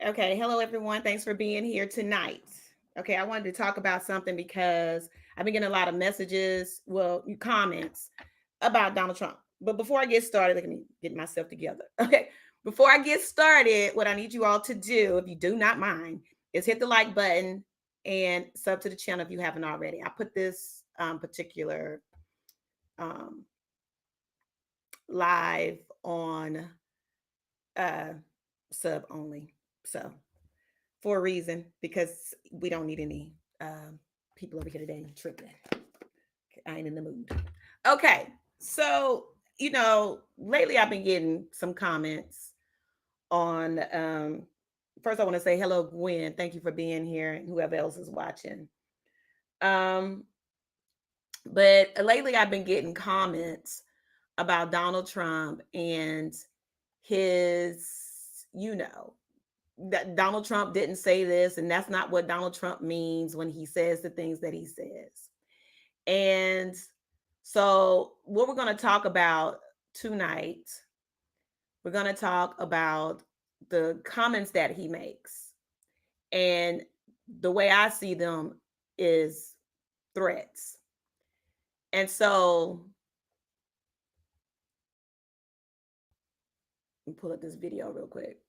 Okay, hello everyone. Thanks for being here tonight. Okay, I wanted to talk about something because I've been getting a lot of messages, comments about Donald Trump. But before I get started, let me get myself together. Okay, before I get started, what I need you all to do, if you do not mind, is hit the like button and sub to the channel if you haven't already. I put this particular um, live on uh, sub only. So for a reason, because we don't need any people over here today tripping. I ain't in the mood. Okay, so lately I've been getting some comments on. First, I want to say hello, Gwen. Thank you for being here, and whoever else is watching. Um, but lately I've been getting comments about Donald Trump and his, that Donald Trump didn't say this, and that's not what Donald Trump means when he says the things that he says. And so, what we're going to talk about tonight, we're going to talk about the comments that he makes. And the way I see them is threats. And so, let me pull up this video real quick.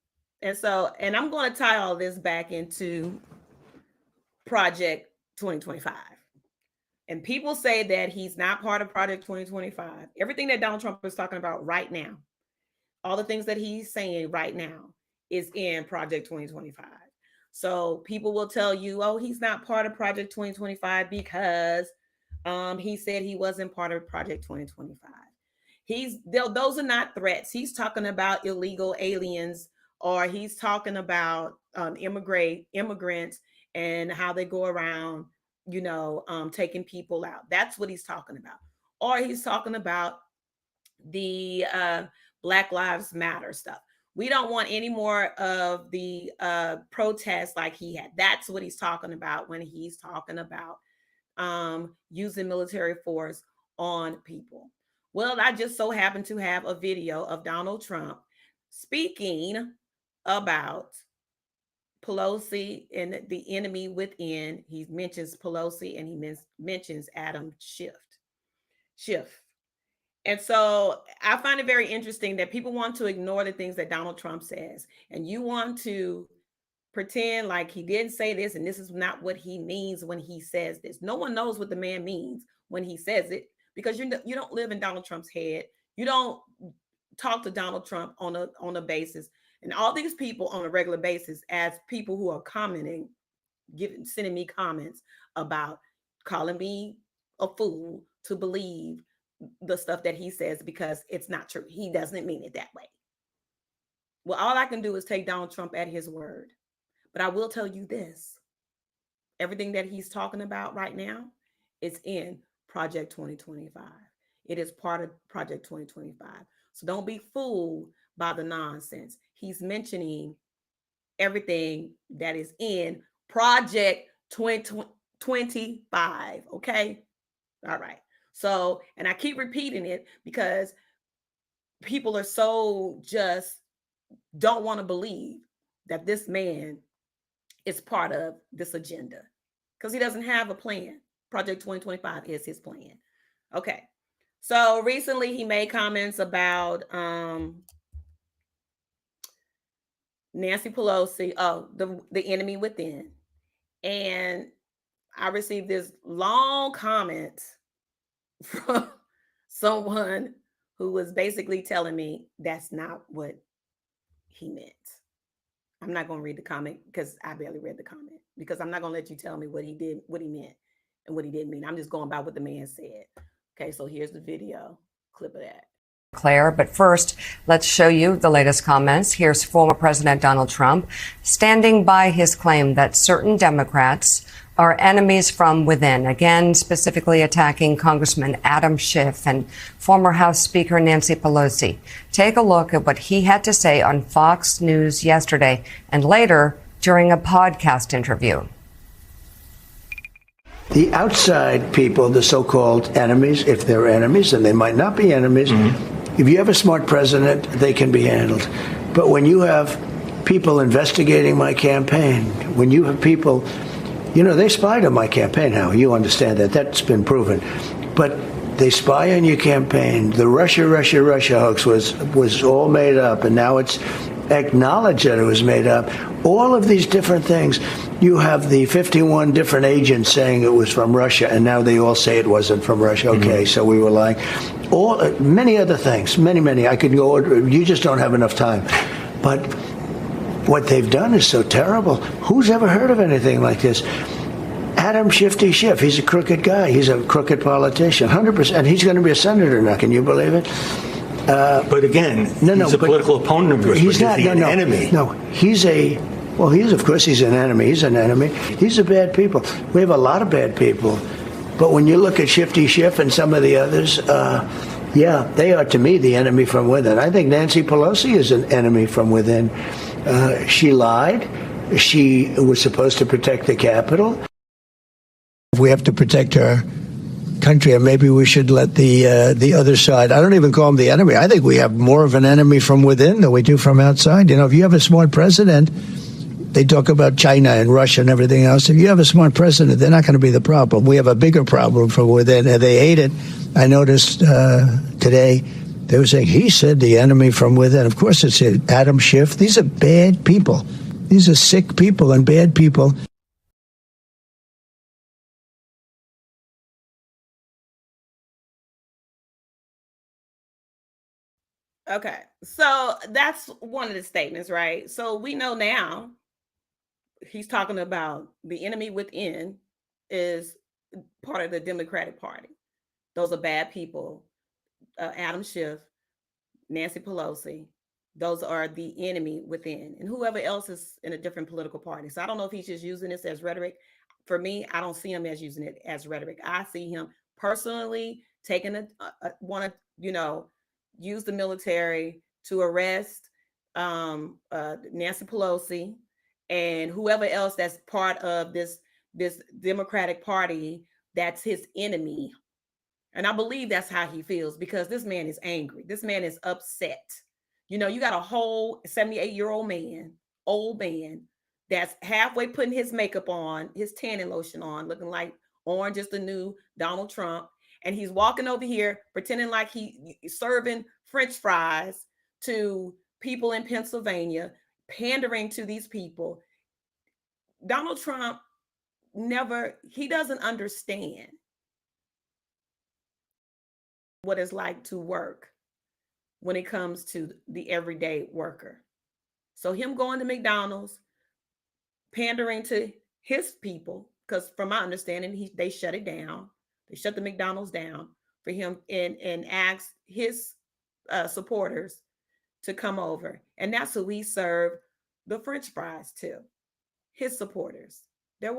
And I'm going to tie all this back into Project 2025. And people say that he's not part of Project 2025. Everything that Donald Trump is talking about right now, all the things that he's saying right now is in Project 2025. So people will tell you, oh, he's not part of Project 2025 because he said he wasn't part of Project 2025. Those are not threats. He's talking about illegal aliens, or he's talking about immigrants and how they go around, taking people out. That's what he's talking about. Or he's talking about the Black Lives Matter stuff. We don't want any more of the protests like he had. That's what he's talking about when he's talking about using military force on people. Well, I just so happen to have a video of Donald Trump speaking about Pelosi and the enemy within. He mentions Pelosi and he mentions Adam Schiff. And so I find it very interesting that people want to ignore the things that Donald Trump says, and you want to pretend like he didn't say this and this is not what he means when he says this. No one knows what the man means when he says it, because you don't live in Donald Trump's head. You don't talk to Donald Trump on a basis. And all these people on a regular basis, as people who are commenting, sending me comments about calling me a fool to believe the stuff that he says because it's not true. He doesn't mean it that way. Well, all I can do is take Donald Trump at his word. But I will tell you this. Everything that he's talking about right now is in Project 2025. It is part of Project 2025. So don't be fooled by the nonsense. He's mentioning everything that is in Project 2025. Okay? All right. So, and I keep repeating it because people are so just don't want to believe that this man is part of this agenda, because he doesn't have a plan. Project 2025 is his plan. Okay. So recently he made comments about Nancy Pelosi, the enemy within. And I received this long comment from someone who was basically telling me that's not what he meant. I'm not going to read the comment because I barely read the comment, because I'm not going to let you tell me what he did, what he meant, and what he didn't mean. I'm just going by what the man said. Okay, so here's the video clip of that. Claire, but first, let's show you the latest comments. Here's former President Donald Trump standing by his claim that certain Democrats are enemies from within, again, specifically attacking Congressman Adam Schiff and former House Speaker Nancy Pelosi. Take a look at what he had to say on Fox News yesterday and later during a podcast interview. The outside people, the so-called enemies, if they're enemies, and they might not be enemies, if you have a smart president, they can be handled. But when you have people investigating my campaign, when you have people, they spied on my campaign now. You understand that. That's been proven. But they spy on your campaign. The Russia hoax was all made up, and now it's acknowledged that it was made up. All of these different things. You have the 51 different agents saying it was from Russia, and now they all say it wasn't from Russia. Okay, so we were lying. Many other things, many. I could go. You just don't have enough time. But what they've done is so terrible. Who's ever heard of anything like this? Adam Shifty Schiff, he's a crooked guy. He's a crooked politician, 100%. He's going to be a senator now. Can you believe it? But again, he's a political opponent of yours. He's not an enemy. No, he's of course he's an enemy. He's an enemy. These are bad people. We have a lot of bad people. But when you look at Shifty Schiff and some of the others, they are, to me, the enemy from within. I think Nancy Pelosi is an enemy from within. She lied. She was supposed to protect the Capitol. We have to protect our country, and maybe we should let the other side. I don't even call them the enemy. I think we have more of an enemy from within than we do from outside. If you have a smart president, they talk about China and Russia and everything else. If you have a smart president, they're not going to be the problem. We have a bigger problem from within, and they hate it. I noticed today they were saying he said the enemy from within. Of course, it's Adam Schiff. These are bad people. These are sick people and bad people. Okay, so that's one of the statements, right? So we know now he's talking about the enemy within is part of the Democratic Party. Those are bad people. Adam Schiff, Nancy Pelosi, those are the enemy within, and whoever else is in a different political party. So I don't know if he's just using this as rhetoric. For me, I don't see him as using it as rhetoric. I see him personally taking want to, use the military to arrest Nancy Pelosi and whoever else that's part of this Democratic Party that's his enemy. And I believe that's how he feels, because this man is angry. This man is upset. You got a whole 78-year-old man, old man, that's halfway putting his makeup on, his tanning lotion on, looking like Orange is the new Donald Trump. And he's walking over here pretending like he's serving French fries to people in Pennsylvania, pandering to these people. Donald Trump he doesn't understand what it's like to work when it comes to the everyday worker. So him going to McDonald's, pandering to his people, because from my understanding, they shut it down. They shut the McDonald's down for him and asked his supporters to come over. And that's who he served the French fries to, his supporters. That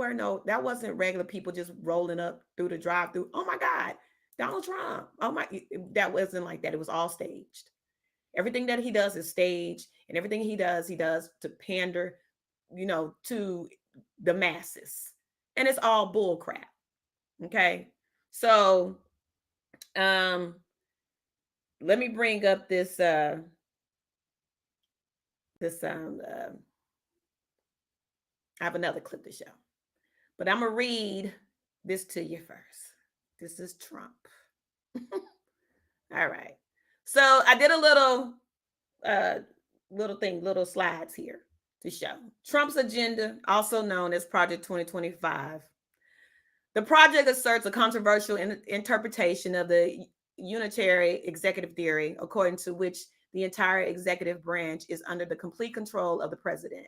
wasn't regular people just rolling up through the drive-thru. Oh my God, Donald Trump. Oh my, that wasn't like that. It was all staged. Everything that he does is staged, and everything he does to pander, to the masses. And it's all bull crap. Okay. So let me bring up this I have another clip to show, but I'm gonna read this to you first. This is Trump. All right. So I did a little slides here to show Trump's agenda, also known as Project 2025. The project asserts a controversial interpretation of the unitary executive theory, according to which the entire executive branch is under the complete control of the president.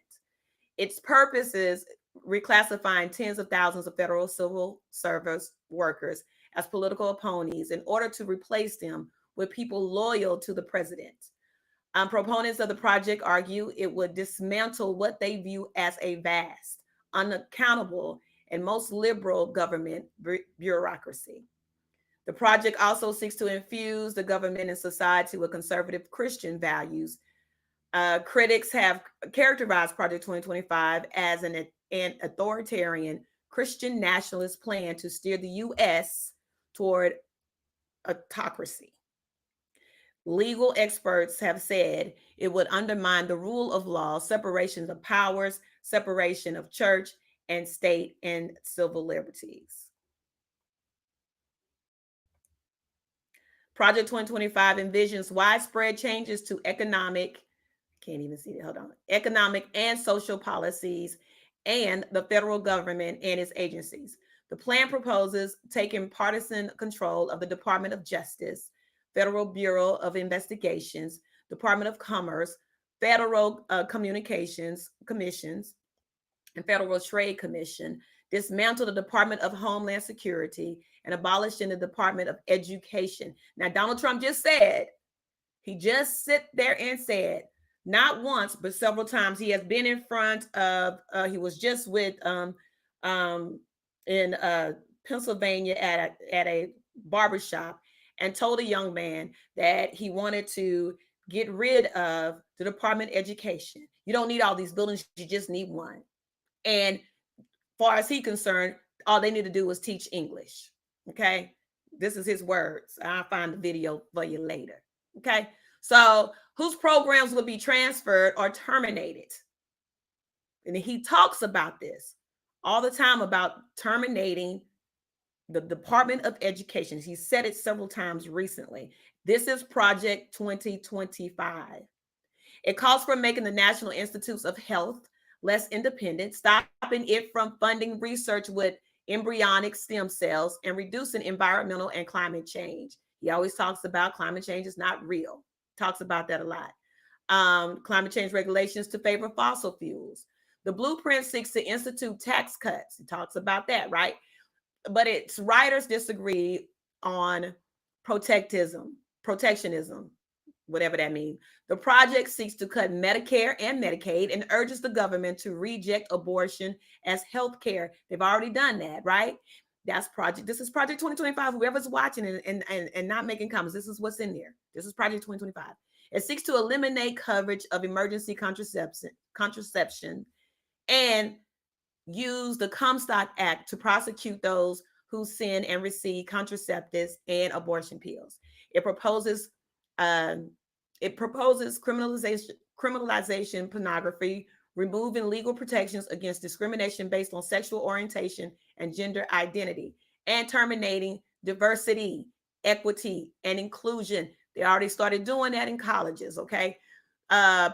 Its purpose is reclassifying tens of thousands of federal civil service workers as political opponents in order to replace them with people loyal to the president. Proponents of the project argue it would dismantle what they view as a vast, unaccountable, and most liberal government bureaucracy. The project also seeks to infuse the government and society with conservative Christian values. Critics have characterized Project 2025 as an authoritarian Christian nationalist plan to steer the U.S. toward autocracy. Legal experts have said it would undermine the rule of law, separation of powers, separation of church and state, and civil liberties. Project 2025 envisions widespread changes to economic, can't even see it, hold on, economic and social policies and the federal government and its agencies. The plan proposes taking partisan control of the Department of Justice, Federal Bureau of Investigations, Department of Commerce, Federal Communications Commissions, and Federal Trade Commission, dismantle the Department of Homeland Security, and abolishing the Department of Education. Now, Donald Trump just said, he just sit there and said, not once, but several times, he has been in front of, he was just with in Pennsylvania at a barbershop and told a young man that he wanted to get rid of the Department of Education. You don't need all these buildings, you just need one. And far as he's concerned, all they need to do is teach English. Okay. This is his words. I'll find the video for you later. Okay. So whose programs will be transferred or terminated? And he talks about this all the time, about terminating the Department of Education. He said it several times recently. This is Project 2025. It calls for making the National Institutes of Health less independent, stopping it from funding research with embryonic stem cells, and reducing environmental and climate change. He always talks about climate change is not real. Talks about that a lot. Climate change regulations to favor fossil fuels. The blueprint seeks to institute tax cuts. He talks about that, right? But its writers disagree on protectionism, whatever that means. The project seeks to cut Medicare and Medicaid and urges the government to reject abortion as health care. They've already done that, right? This is Project 2025. Whoever's watching and not making comments, this is what's in there. This is Project 2025. It seeks to eliminate coverage of emergency contraception and use the Comstock Act to prosecute those who send and receive contraceptives and abortion pills. It proposes criminalization pornography, removing legal protections against discrimination based on sexual orientation and gender identity, and terminating diversity, equity, and inclusion. They already started doing that in colleges, okay?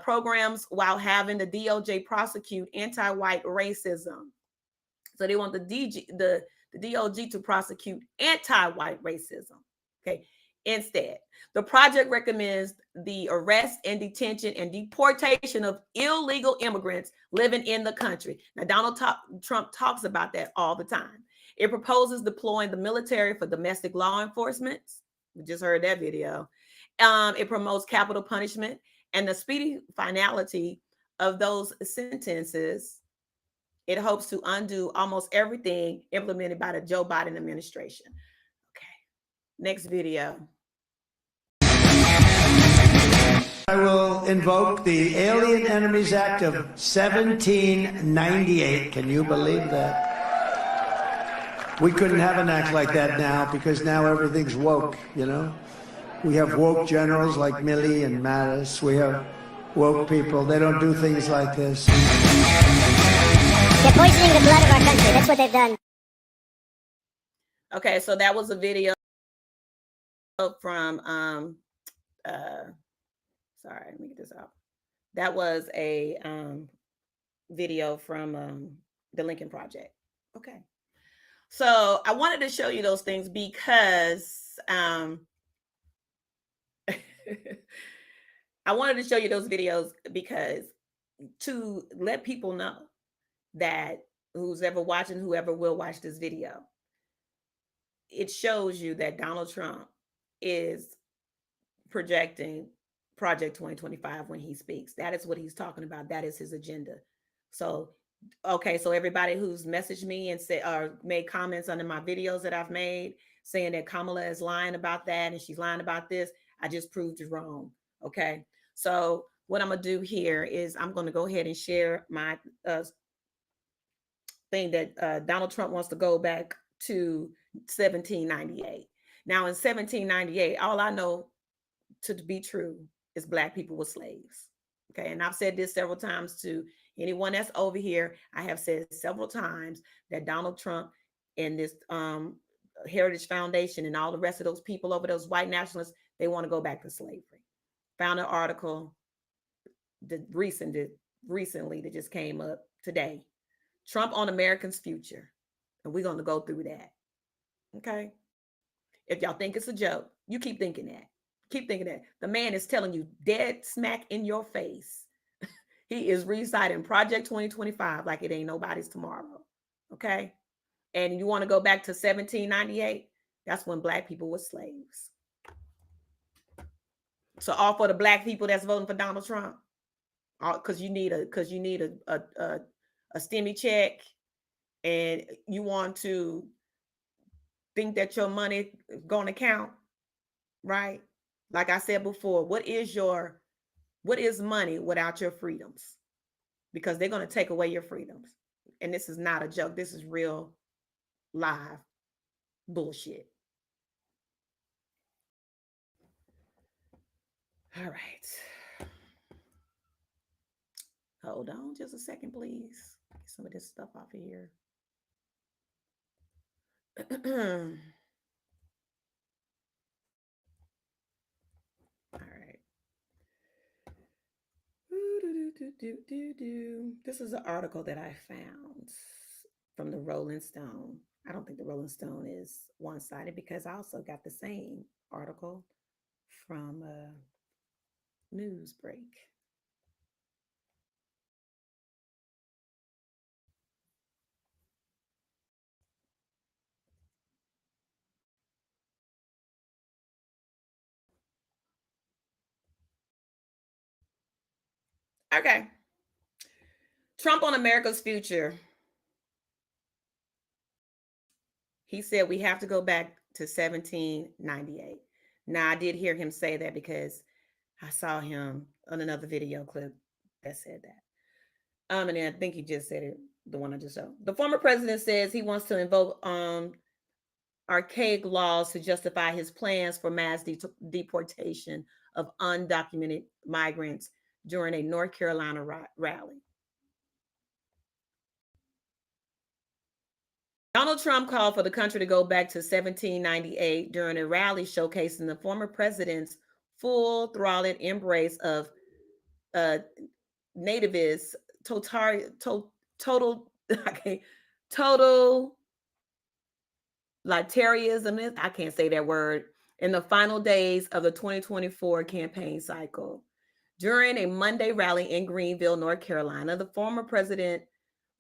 Programs while having the DOJ prosecute anti-white racism. So they want the DOJ to prosecute anti-white racism, okay? Instead, the project recommends the arrest and detention and deportation of illegal immigrants living in the country. Now, Donald Trump talks about that all the time. It proposes deploying the military for domestic law enforcement. We just heard that video. It promotes capital punishment and the speedy finality of those sentences. It hopes to undo almost everything implemented by the Joe Biden administration. Okay, next video. I will invoke the Alien Enemies Act of 1798. Can you believe that? We couldn't have an act like that now because now everything's woke, you know? We have woke generals like Milley and Mattis. We have woke people. They don't do things like this. They're poisoning the blood of our country. That's what they've done. Okay, so that was a video from sorry, let me get this out. That was a video from the Lincoln Project. Okay. So I wanted to show you those things because I wanted to show you those videos because to let people know that who's ever watching, whoever will watch this video, it shows you that Donald Trump is projecting Project 2025 when he speaks. That is what he's talking about. That is his agenda. So, okay, so everybody who's messaged me and said or made comments under my videos that I've made saying that Kamala is lying about that and she's lying about this, I just proved you wrong. Okay, so what I'm gonna do here is I'm gonna go ahead and share my thing that Donald Trump wants to go back to 1798. Now in 1798, all I know to be true is Black people were slaves. Okay. And I've said this several times to anyone that's over here. I have said several times that Donald Trump and this Heritage Foundation and all the rest of those people over, those white nationalists, they want to go back to slavery. Found an article recently that just came up today. Trump on America's future. And we're going to go through that. Okay. If y'all think it's a joke, you keep thinking that. Keep thinking that. The man is telling you dead smack in your face. He is reciting Project 2025 like it ain't nobody's tomorrow. Okay. And you want to go back to 1798? That's when Black people were slaves. So all for the Black people that's voting for Donald Trump, because you need a stimmy check, and you want to think that your money is going to count, right? Like I said before, what is money without your freedoms? Because they're going to take away your freedoms. And this is not a joke. This is real live bullshit. All right. Hold on just a second, please. Get some of this stuff off of here. All right. This is an article that I found from the Rolling Stone. I don't think the Rolling Stone is one-sided because I also got the same article from Newsbreak. Okay. Trump on America's future. He said we have to go back to 1798. Now, I did hear him say that because I saw him on another video clip that said that. And then I think he just said it, the one I just showed. The former president says he wants to invoke archaic laws to justify his plans for mass deportation of undocumented migrants during a North Carolina rally. Donald Trump called for the country to go back to 1798 during a rally showcasing the former president's full-throttled embrace of nativist totalitarianism. I can't say that word. In the final days of the 2024 campaign cycle. During a Monday rally in Greenville, North Carolina, the former president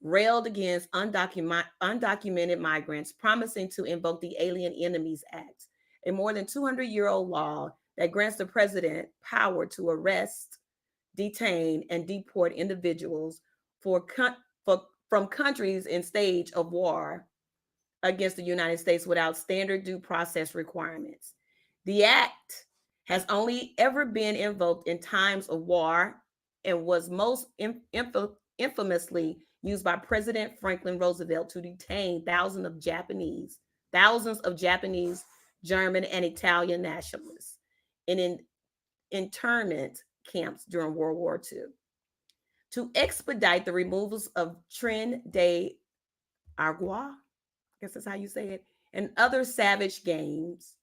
railed against undocumented migrants, promising to invoke the Alien Enemies Act, a more than 200-year-old law that grants the president power to arrest, detain, and deport individuals from countries in stage of war against the United States without standard due process requirements. The act has only ever been invoked in times of war and was most infamously used by President Franklin Roosevelt to detain thousands of Japanese, German, and Italian nationalists in internment camps during World War II. To expedite the removals of Tren de Aragua, I guess that's how you say it, and other savage gangs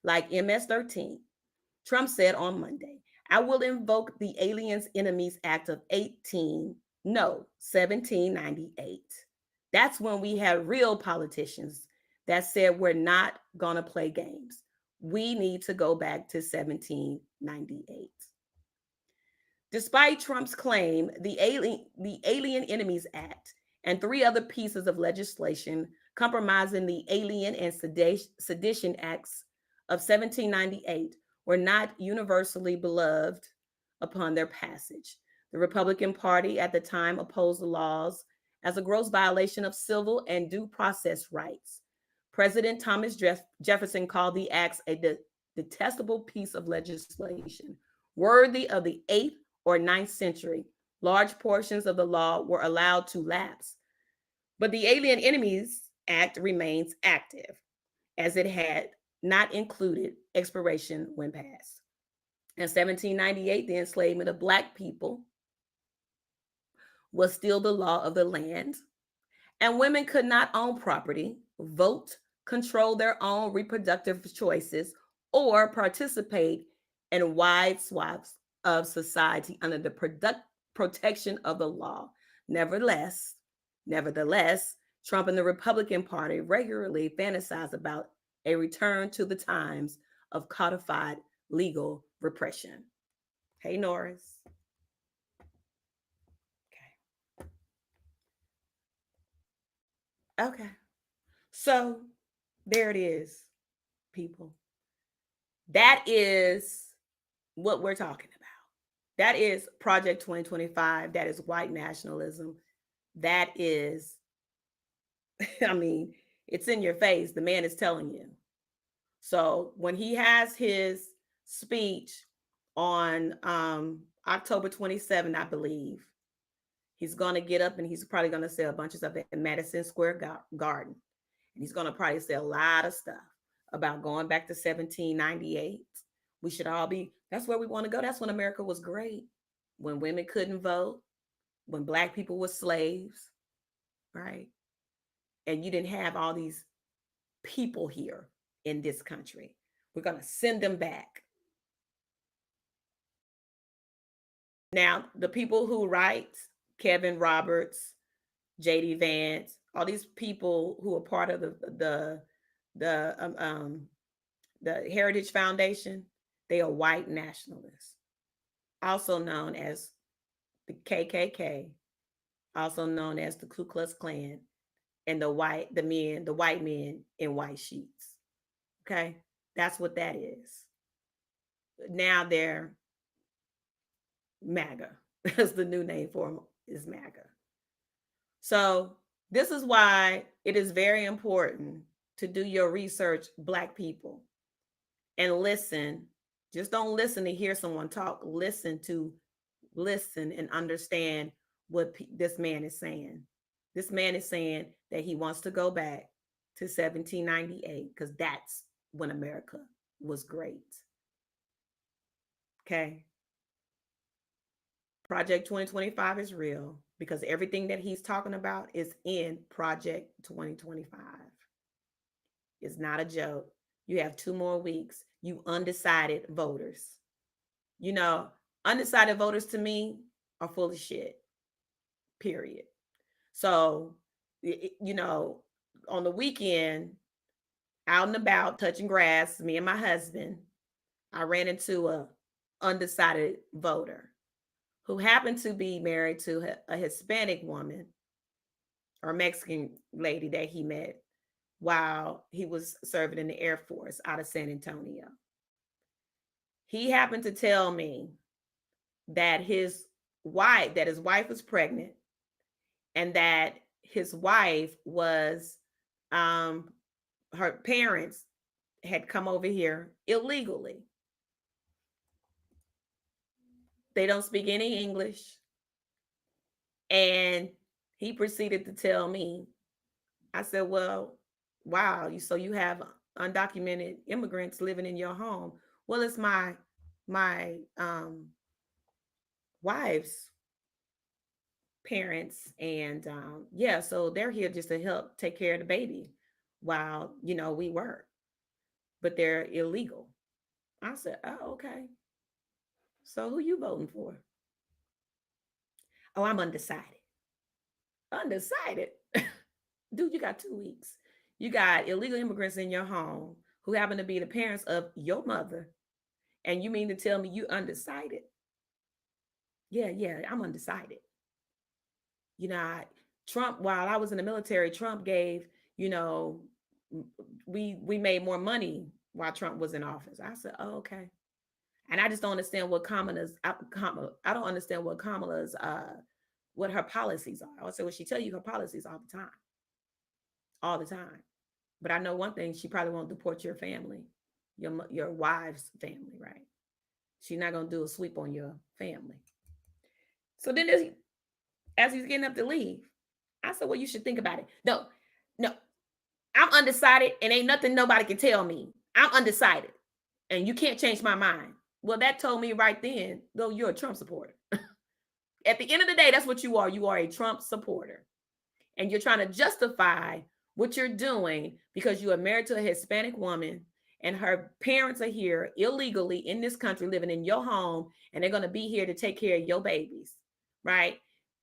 like MS-13, Trump said on Monday, I will invoke the Aliens Enemies Act of 1798. That's when we had real politicians that said we're not going to play games. We need to go back to 1798. Despite Trump's claim, the Alien Enemies Act and three other pieces of legislation compromising the Alien and Sedition Acts of 1798 were not universally beloved upon their passage. The Republican Party at the time opposed the laws as a gross violation of civil and due process rights. President Thomas Jefferson called the acts a detestable piece of legislation, worthy of the 8th or 9th century. Large portions of the law were allowed to lapse, but the Alien Enemies Act remains active, as it had not included expiration when passed. In 1798, the enslavement of Black people was still the law of the land, and women could not own property, vote, control their own reproductive choices, or participate in wide swaths of society under the protection of the law. Nevertheless, Trump and the Republican Party regularly fantasize about a return to the times of codified legal repression. Hey, Norris. Okay. So there it is, people. That is what we're talking about. That is Project 2025. That is white nationalism. That is, I mean, it's in your face. The man is telling you. So when he has his speech on October 27th, I believe, he's going to get up and he's probably going to say a bunch of stuff at Madison Square Garden. And he's going to probably say a lot of stuff about going back to 1798. We should all be, that's where we want to go. That's when America was great. When women couldn't vote, when Black people were slaves, right? And you didn't have all these people here in this country. We're going to send them back. Now, the people who write, Kevin Roberts, J.D. Vance, all these people who are part of the Heritage Foundation, they are white nationalists, also known as the KKK, also known as the Ku Klux Klan, and the white men in white sheets. Okay, that's what that is. Now they're MAGA. That's the new name for them, is MAGA. So this is why it is very important to do your research, Black people, and listen. Just don't listen to hear someone talk. Listen and understand what this man is saying. This man is saying that he wants to go back to 1798 because that's when America was great. Okay. Project 2025 is real because everything that he's talking about is in Project 2025. It's not a joke. You have 2 more weeks. You undecided voters. You know, undecided voters to me are full of shit, period. So, you know, on the weekend, out and about, touching grass, me and my husband, I ran into a undecided voter who happened to be married to a Hispanic woman or Mexican lady that he met while he was serving in the Air Force out of San Antonio. He happened to tell me that his wife was pregnant and that his wife was, her parents had come over here illegally. They don't speak any English. And he proceeded to tell me, I said, well, wow, so you have undocumented immigrants living in your home. Well, it's my wife's parents. And yeah, so they're here just to help take care of the baby while, you know, we work, but they're illegal. I said, oh, okay. So who you voting for? Oh, I'm undecided. Undecided? Dude, you got 2 weeks. You got illegal immigrants in your home who happen to be the parents of your mother. And you mean to tell me you undecided? Yeah, I'm undecided. You know, Trump, while I was in the military, Trump gave, you know, we made more money while Trump was in office. I said, oh, okay. And I just don't understand what I don't understand what Kamala's, what her policies are. I said, well, she tell you her policies all the time. But I know one thing, she probably won't deport your family, your wife's family, right? She's not going to do a sweep on your family. So then as he's getting up to leave, I said, well, you should think about it. No, I'm undecided and ain't nothing nobody can tell me. I'm undecided and you can't change my mind. Well, that told me right then, though, you're a Trump supporter. At the end of the day, that's what you are. You are a Trump supporter. And you're trying to justify what you're doing because you are married to a Hispanic woman and her parents are here illegally in this country, living in your home, and they're going to be here to take care of your babies, right?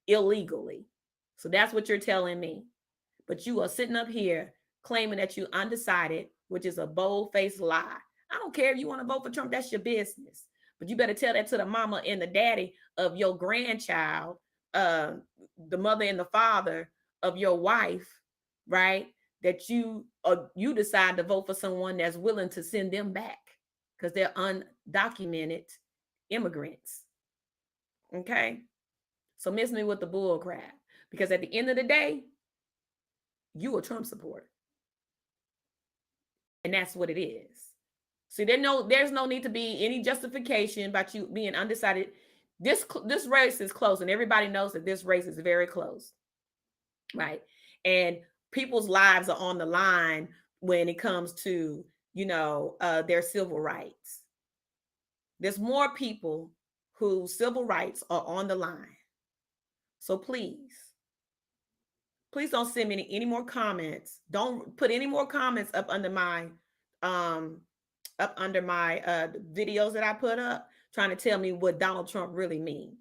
Illegally. So that's what you're telling me. But you are sitting up here claiming that you're undecided, which is a bold-faced lie. I don't care if you want to vote for Trump, that's your business. But you better tell that to the mama and the daddy of your grandchild, the mother and the father of your wife, right? That you decide to vote for someone that's willing to send them back because they're undocumented immigrants. Okay? So miss me with the bull crap. Because at the end of the day, you a Trump supporter. And that's what it is. See, there's no need to be any justification about you being undecided. This race is close, and everybody knows that this race is very close, right? And people's lives are on the line when it comes to, their civil rights. There's more people whose civil rights are on the line. So please don't send me any more comments. Don't put any more comments up under my videos that I put up trying to tell me what Donald Trump really means.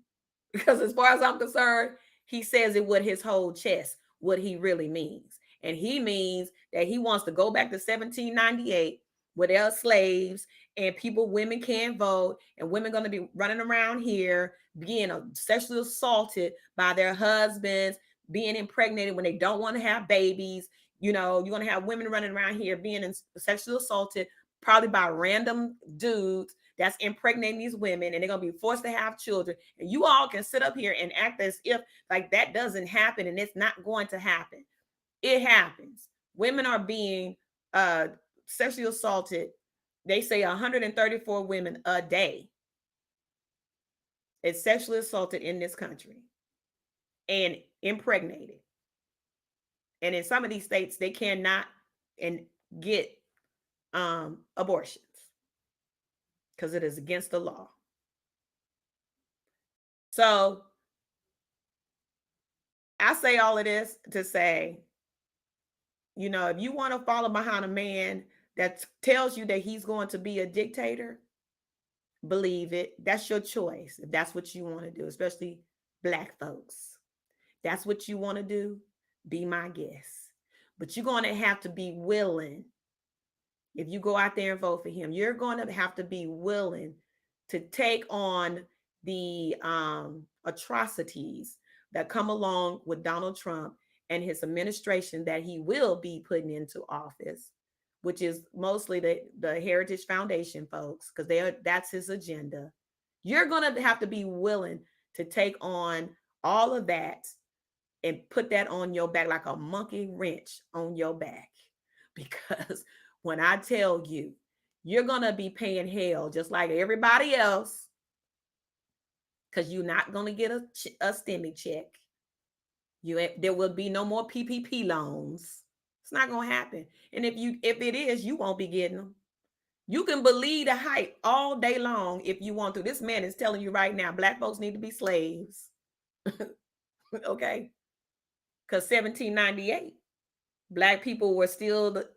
Because as far as I'm concerned, he says it with his whole chest, what he really means. And he means that he wants to go back to 1798 where there are slaves and women can't vote, and women going to be running around here being sexually assaulted by their husbands, being impregnated when they don't want to have babies. You're going to have women running around here being sexually assaulted probably by random dudes that's impregnating these women, and they're going to be forced to have children. And you all can sit up here and act as if like that doesn't happen, and it's not going to happen. It happens. Women are being sexually assaulted. They say 134 women a day is sexually assaulted in this country and impregnated. And in some of these states, they cannot get abortions because it is against the law. So I say all of this to say, if you want to follow behind a man that tells you that he's going to be a dictator, believe it. That's your choice. If that's what you want to do, especially Black folks. That's what you want to do, be my guest. But you're going to have to be willing. If you go out there and vote for him, you're going to have to be willing to take on the atrocities that come along with Donald Trump and his administration that he will be putting into office, which is mostly the Heritage Foundation folks, because that's his agenda. You're going to have to be willing to take on all of that and put that on your back like a monkey wrench on your back. Because when I tell you, you're going to be paying hell just like everybody else, because you're not going to get a STEMI check. There will be no more PPP loans. It's not going to happen. And if it is, you won't be getting them. You can believe the hype all day long if you want to. This man is telling you right now, Black folks need to be slaves. Okay? Because 1798, Black people were still the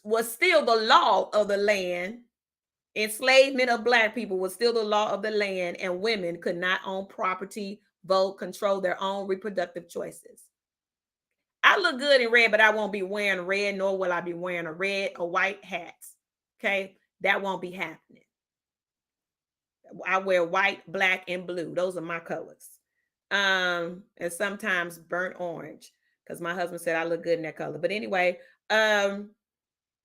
law of the land. Enslavement of Black people was still the law of the land, and women could not own property, vote, control their own reproductive choices. I look good in red, but I won't be wearing red, nor will I be wearing a red or white hat. Okay? That won't be happening. I wear white, black, and blue. Those are my colors. And sometimes burnt orange, because my husband said I look good in that color. But anyway, or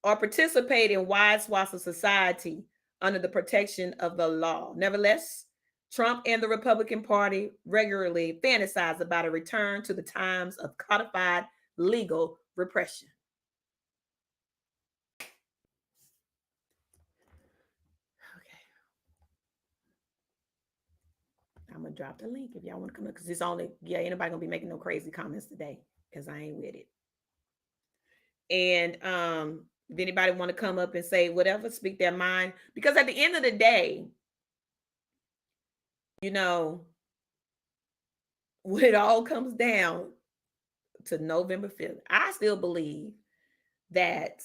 participate in wide swaths of society under the protection of the law. Nevertheless, Trump and the Republican Party regularly fantasize about a return to the times of codified legal repression. Okay. I'm going to drop the link if y'all want to come up, because it's only, ain't nobody going to be making no crazy comments today because I ain't with it. And If anybody want to come up and say whatever, speak their mind, because at the end of the day, you know, when it all comes down to November 5th, I still believe that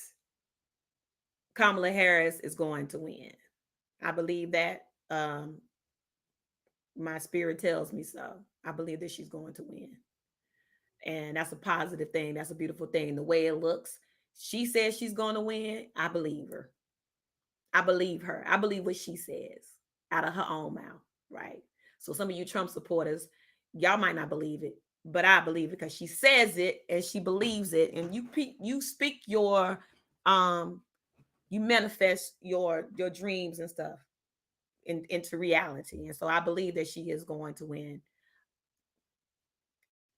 Kamala Harris is going to win. I believe that. My spirit tells me so. I believe that she's going to win. And that's a positive thing. That's a beautiful thing. The way it looks, she says she's going to win. I believe her. I believe her. I believe what she says out of her own mouth, right? So some of you Trump supporters, y'all might not believe it, but I believe it because she says it and she believes it, and you speak your you manifest your dreams and stuff into reality. And so I believe that she is going to win.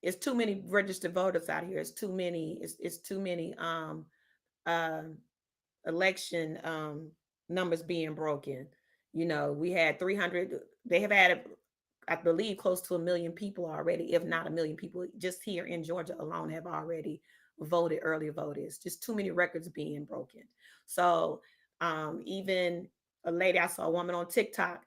It's too many registered voters out here. It's too many. It's too many uh, election numbers being broken. You know, we had 300. They have added, I believe, close to 1 million people already, if not 1 million people, just here in Georgia alone have already voted, early voted. It's just too many records being broken. So even a lady, I saw a woman on TikTok,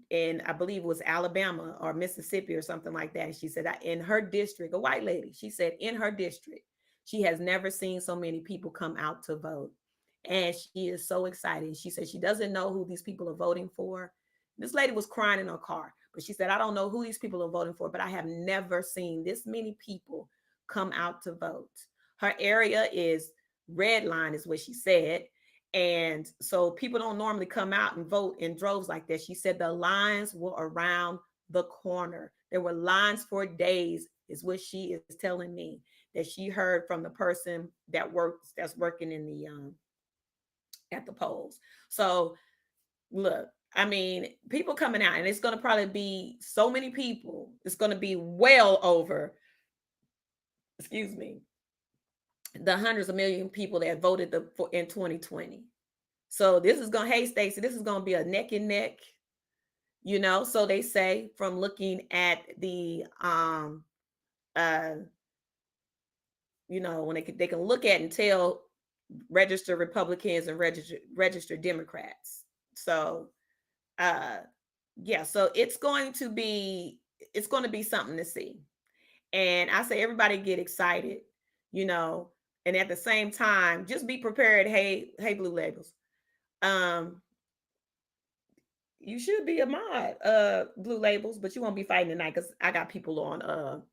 and I believe it was Alabama or Mississippi or something like that. And she said that in her district, a white lady, she said in her district, she has never seen so many people come out to vote. And she is so excited. She said she doesn't know who these people are voting for. This lady was crying in her car, but she said, I don't know who these people are voting for, but I have never seen this many people come out to vote. Her area is red line, is what she said. And so people don't normally come out and vote in droves like this. She said the lines were around the corner. There were lines for days, is what she is telling me, that she heard from the person that's working in the at the polls. So look, I mean, people coming out, and it's going to probably be so many people. It's going to be well over, excuse me, the hundreds of million people that voted in 2020. So this is going, hey Stacey, this is going to be a neck and neck, you know. So they say, from looking at the you know, when they can look at and tell registered Republicans and registered Democrats. So yeah, so it's going to be something to see. And I say everybody get excited, you know, and at the same time, just be prepared. Hey, Blue Labels. You should be a mod, Blue Labels, but you won't be fighting tonight because I got people on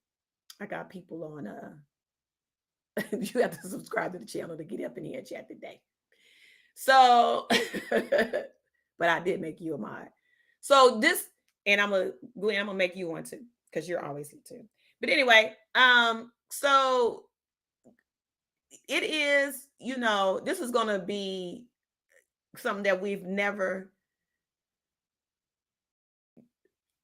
you have to subscribe to the channel to get up in here and chat today. So but I did make you a mod. So this, and I'm gonna make you one too, because you're always here too. But anyway, so it is, you know, this is gonna be something that we've never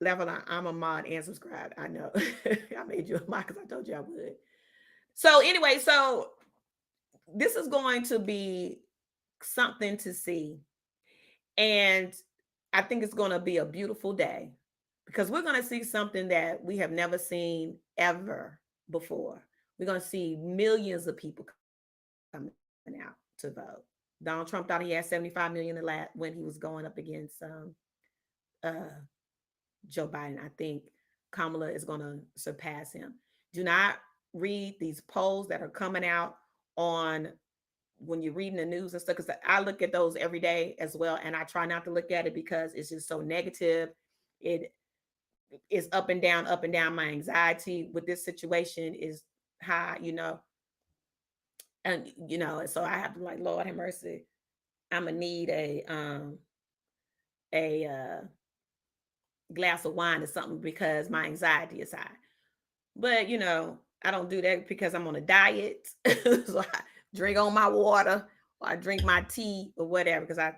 level. I'm a mod and subscribe. I know. I made you a mod because I told you I would. So anyway, so this is going to be something to see. And I think it's going to be a beautiful day, because we're going to see something that we have never seen ever before. We're going to see millions of people coming out to vote. Donald Trump thought he had 75 million when he was going up against Joe Biden. I think Kamala is going to surpass him. Do not read these polls that are coming out on when you're reading the news and stuff, because I look at those every day as well, and I try not to look at it because it's just so negative. It is up and down, up and down. My anxiety with this situation is high, you know, and you know, so I have to, like, Lord have mercy, I'm gonna need a glass of wine or something because my anxiety is high. But you know, I don't do that because I'm on a diet. So I drink on my water, or I drink my tea or whatever, because I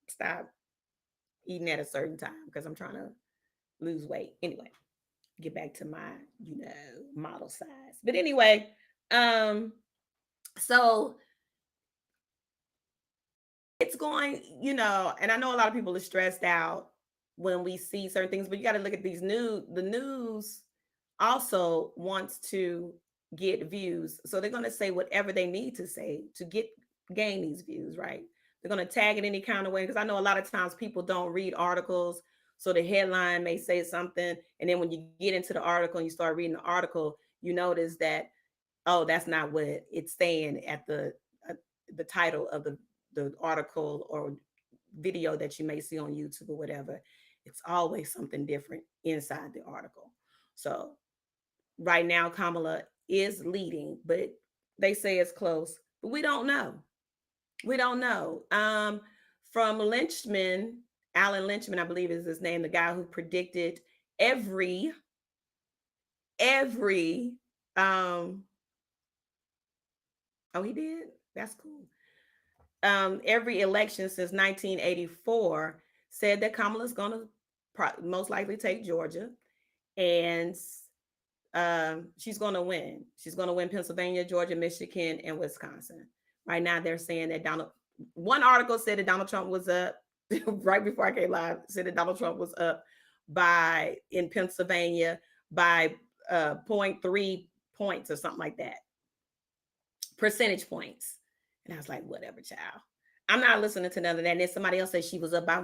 stop eating at a certain time because I'm trying to lose weight. Anyway, get back to my, you know, model size. But anyway, so it's going, you know, and I know a lot of people are stressed out when we see certain things, but you got to look at these the news also wants to get views. So they're going to say whatever they need to say to get gain these views, right? They're going to tag it any kind of way, because I know a lot of times people don't read articles. So the headline may say something, and then when you get into the article and you start reading the article, you notice that, oh, that's not what it's saying at the title of the article or video that you may see on YouTube or whatever. It's always something different inside the article. So right now, Kamala is leading, but they say it's close, but we don't know. We don't know. From Lynchman, Alan Lynchman, I believe is his name, the guy who predicted every oh, he did? That's cool. Every election since 1984 said that Kamala's going to most likely take Georgia, and she's going to win. She's going to win Pennsylvania, Georgia, Michigan, and Wisconsin. Right now, they're saying that one article said that Donald Trump was up right before I came live, said that Donald Trump was up in Pennsylvania by 0.3 points or something like that, percentage points. And I was like, whatever, child. I'm not listening to none of that. And then somebody else said she was up by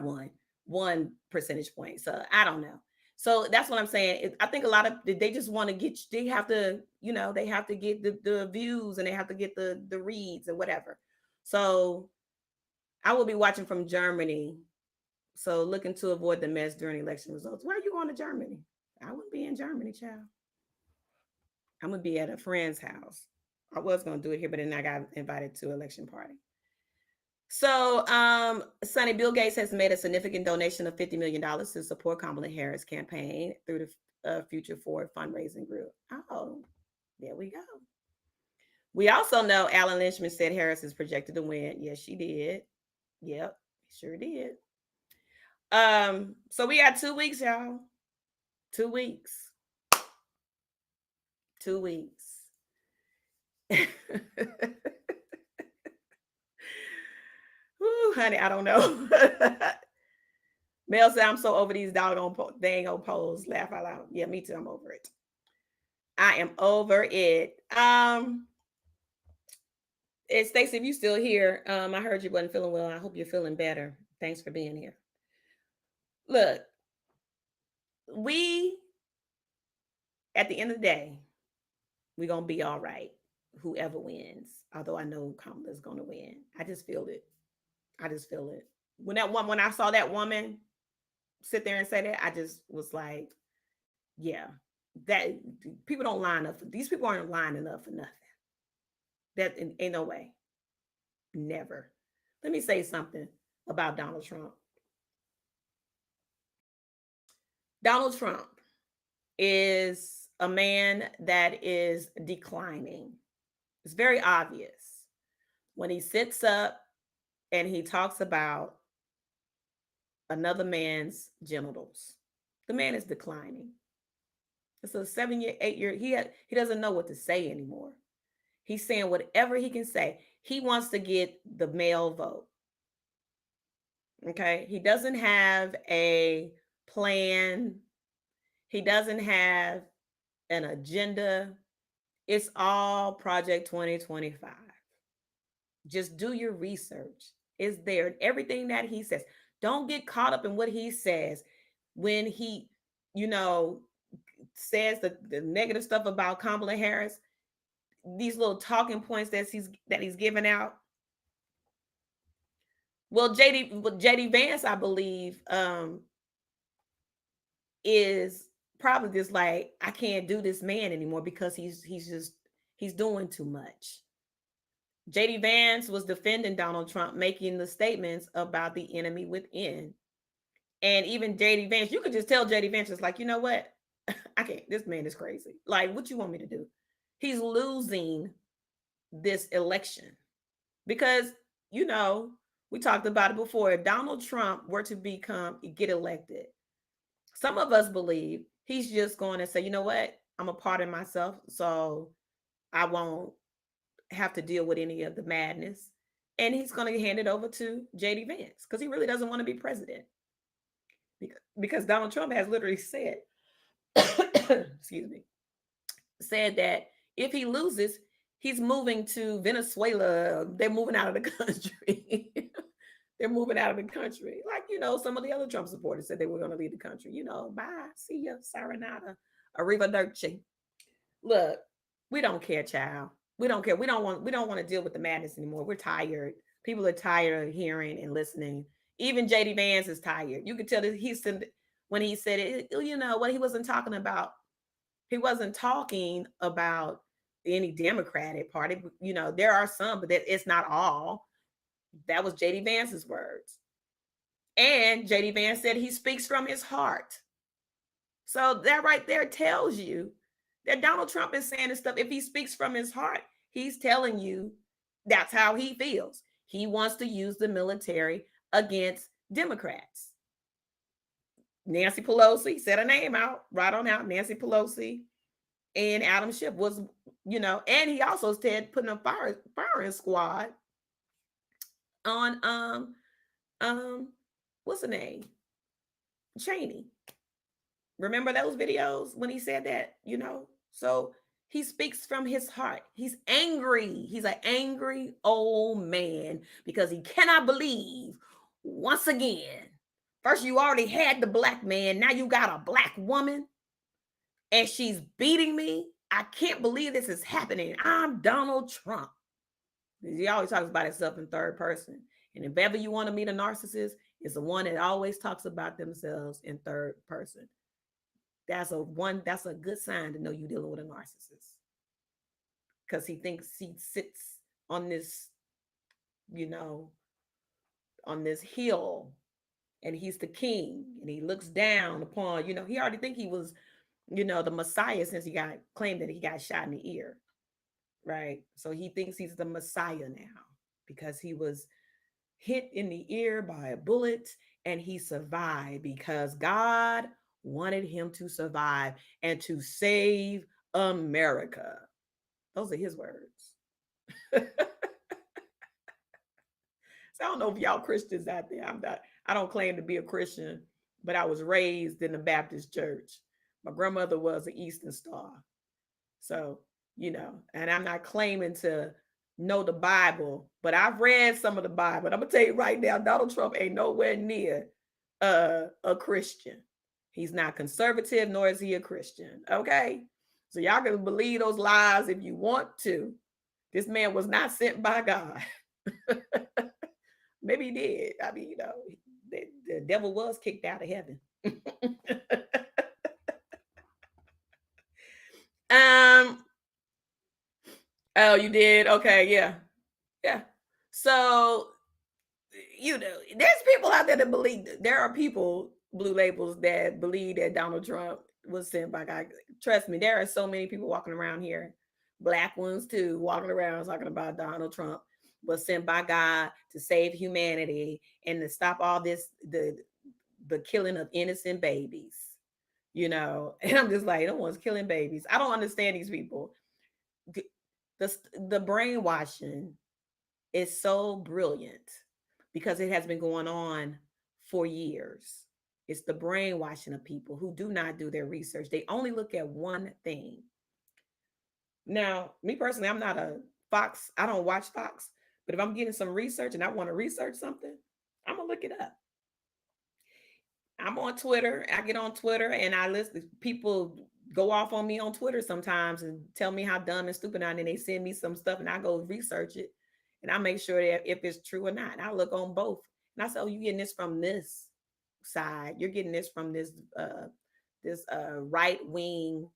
one percentage point. So I don't know. So that's what I'm saying. I think a lot of, they just want to get, they have to get the views, and they have to get the reads and whatever. So I will be watching from Germany. So looking to avoid the mess during election results. Where are you going to Germany? I wouldn't be in Germany, child. I'm going to be at a friend's house. I was going to do it here, but then I got invited to an election party. So, Sonny, Bill Gates has made a significant donation of $50 million to support Kamala Harris' campaign through the Future Forward fundraising group. Oh, there we go. We also know Alan Lynchman said Harris is projected to win. Yes, she did. Yep, sure did. So we got 2 weeks, y'all. 2 weeks. 2 weeks. Ooh, honey, I don't know. Mel said, I'm so over these doggone dang old polls. Laugh out loud. Yeah, me too. I'm over it. I am over it. Stacey, if you still here, I heard you wasn't feeling well. I hope you're feeling better. Thanks for being here. Look, at the end of the day, we're going to be all right. Whoever wins, although I know Kamala's going to win. I just feel it. When I saw that woman sit there and say that, I just was like, yeah, that people don't line up. These people aren't lining up for nothing. That ain't no way. Never. Let me say something about Donald Trump. Donald Trump is a man that is declining. It's very obvious when he sits up and he talks about another man's genitals. The man is declining. It's a 7-year, 8-year. He doesn't know what to say anymore. He's saying whatever he can say. He wants to get the male vote. Okay. He doesn't have a plan. He doesn't have an agenda. It's all Project 2025. Just do your research. It's there. Everything that he says. Don't get caught up in what he says when he, says the negative stuff about Kamala Harris. These little talking points that he's giving out. Well, JD Vance, I believe, is probably just like, I can't do this man anymore because he's doing too much. JD Vance was defending Donald Trump, making the statements about the enemy within. And even JD Vance, you could just tell JD Vance is like, you know what? I can't. This man is crazy. Like, what you want me to do? He's losing this election because, we talked about it before. If Donald Trump were to get elected, some of us believe he's just going to say, you know what? I'm a pardon myself, so I won't have to deal with any of the madness. And he's going to hand it over to JD Vance because he really doesn't want to be president. Because Donald Trump has literally said, excuse me, said that if he loses, he's moving to Venezuela. They're moving out of the country. They're moving out of the country. Like, some of the other Trump supporters said they were going to leave the country. Bye. See ya. Sayonara. Arrivederci. Look, we don't care, child. We don't care. We don't want to deal with the madness anymore. We're tired. People are tired of hearing and listening. Even JD Vance is tired. You could tell that when he said it, what he wasn't talking about. He wasn't talking about any Democratic Party. There are some, but it's not all. That was JD Vance's words. And JD Vance said he speaks from his heart. So that right there tells you that Donald Trump is saying this stuff. If he speaks from his heart, he's telling you that's how he feels. He wants to use the military against Democrats. Nancy Pelosi, said her name out, right on out. Nancy Pelosi and Adam Schiff was, and he also said putting a firing squad on what's the name? Cheney. Remember those videos when he said that, So he speaks from his heart. He's angry. He's an angry old man because he cannot believe once again. First, you already had the black man. Now you got a black woman and she's beating me. I can't believe this is happening. I'm Donald Trump. He always talks about himself in third person. And if ever you want to meet a narcissist, it's the one that always talks about themselves in third person. That's a good sign to know you're dealing with a narcissist. Because he thinks he sits on this, on this hill and he's the king and he looks down upon, he already think he was, the Messiah since he claimed that he got shot in the ear. Right. So he thinks he's the Messiah now because he was hit in the ear by a bullet and he survived because God wanted him to survive and to save America. Those are his words. So I don't know if y'all Christians out there. I don't claim to be a Christian, but I was raised in the Baptist church. My grandmother was an Eastern Star. So, and I'm not claiming to know the Bible, but I've read some of the Bible. And I'm going to tell you right now, Donald Trump ain't nowhere near a Christian. He's not conservative, nor is he a Christian. Okay. So y'all can believe those lies if you want to. This man was not sent by God. Maybe he did. I mean, the devil was kicked out of heaven. Oh, you did? Okay, yeah. Yeah. So, there's people out there that believe, there are people, blue labels, that believe that Donald Trump was sent by God. Trust me, there are so many people walking around here, black ones too, walking around talking about Donald Trump was sent by God to save humanity and to stop all this, the killing of innocent babies, and I'm just like, no one's killing babies. I don't understand these people. The brainwashing is so brilliant because it has been going on for years. It's the brainwashing of people who do not do their research. They only look at one thing. Now, me personally, I'm not a Fox. I don't watch Fox. But if I'm getting some research and I want to research something, I'm going to look it up. I'm on Twitter. I get on Twitter and I listen. People go off on me on Twitter sometimes and tell me how dumb and stupid I am. And then they send me some stuff and I go research it. And I make sure that if it's true or not. And I look on both. And I say, oh, you're getting this from this side. You're getting this from this right-wing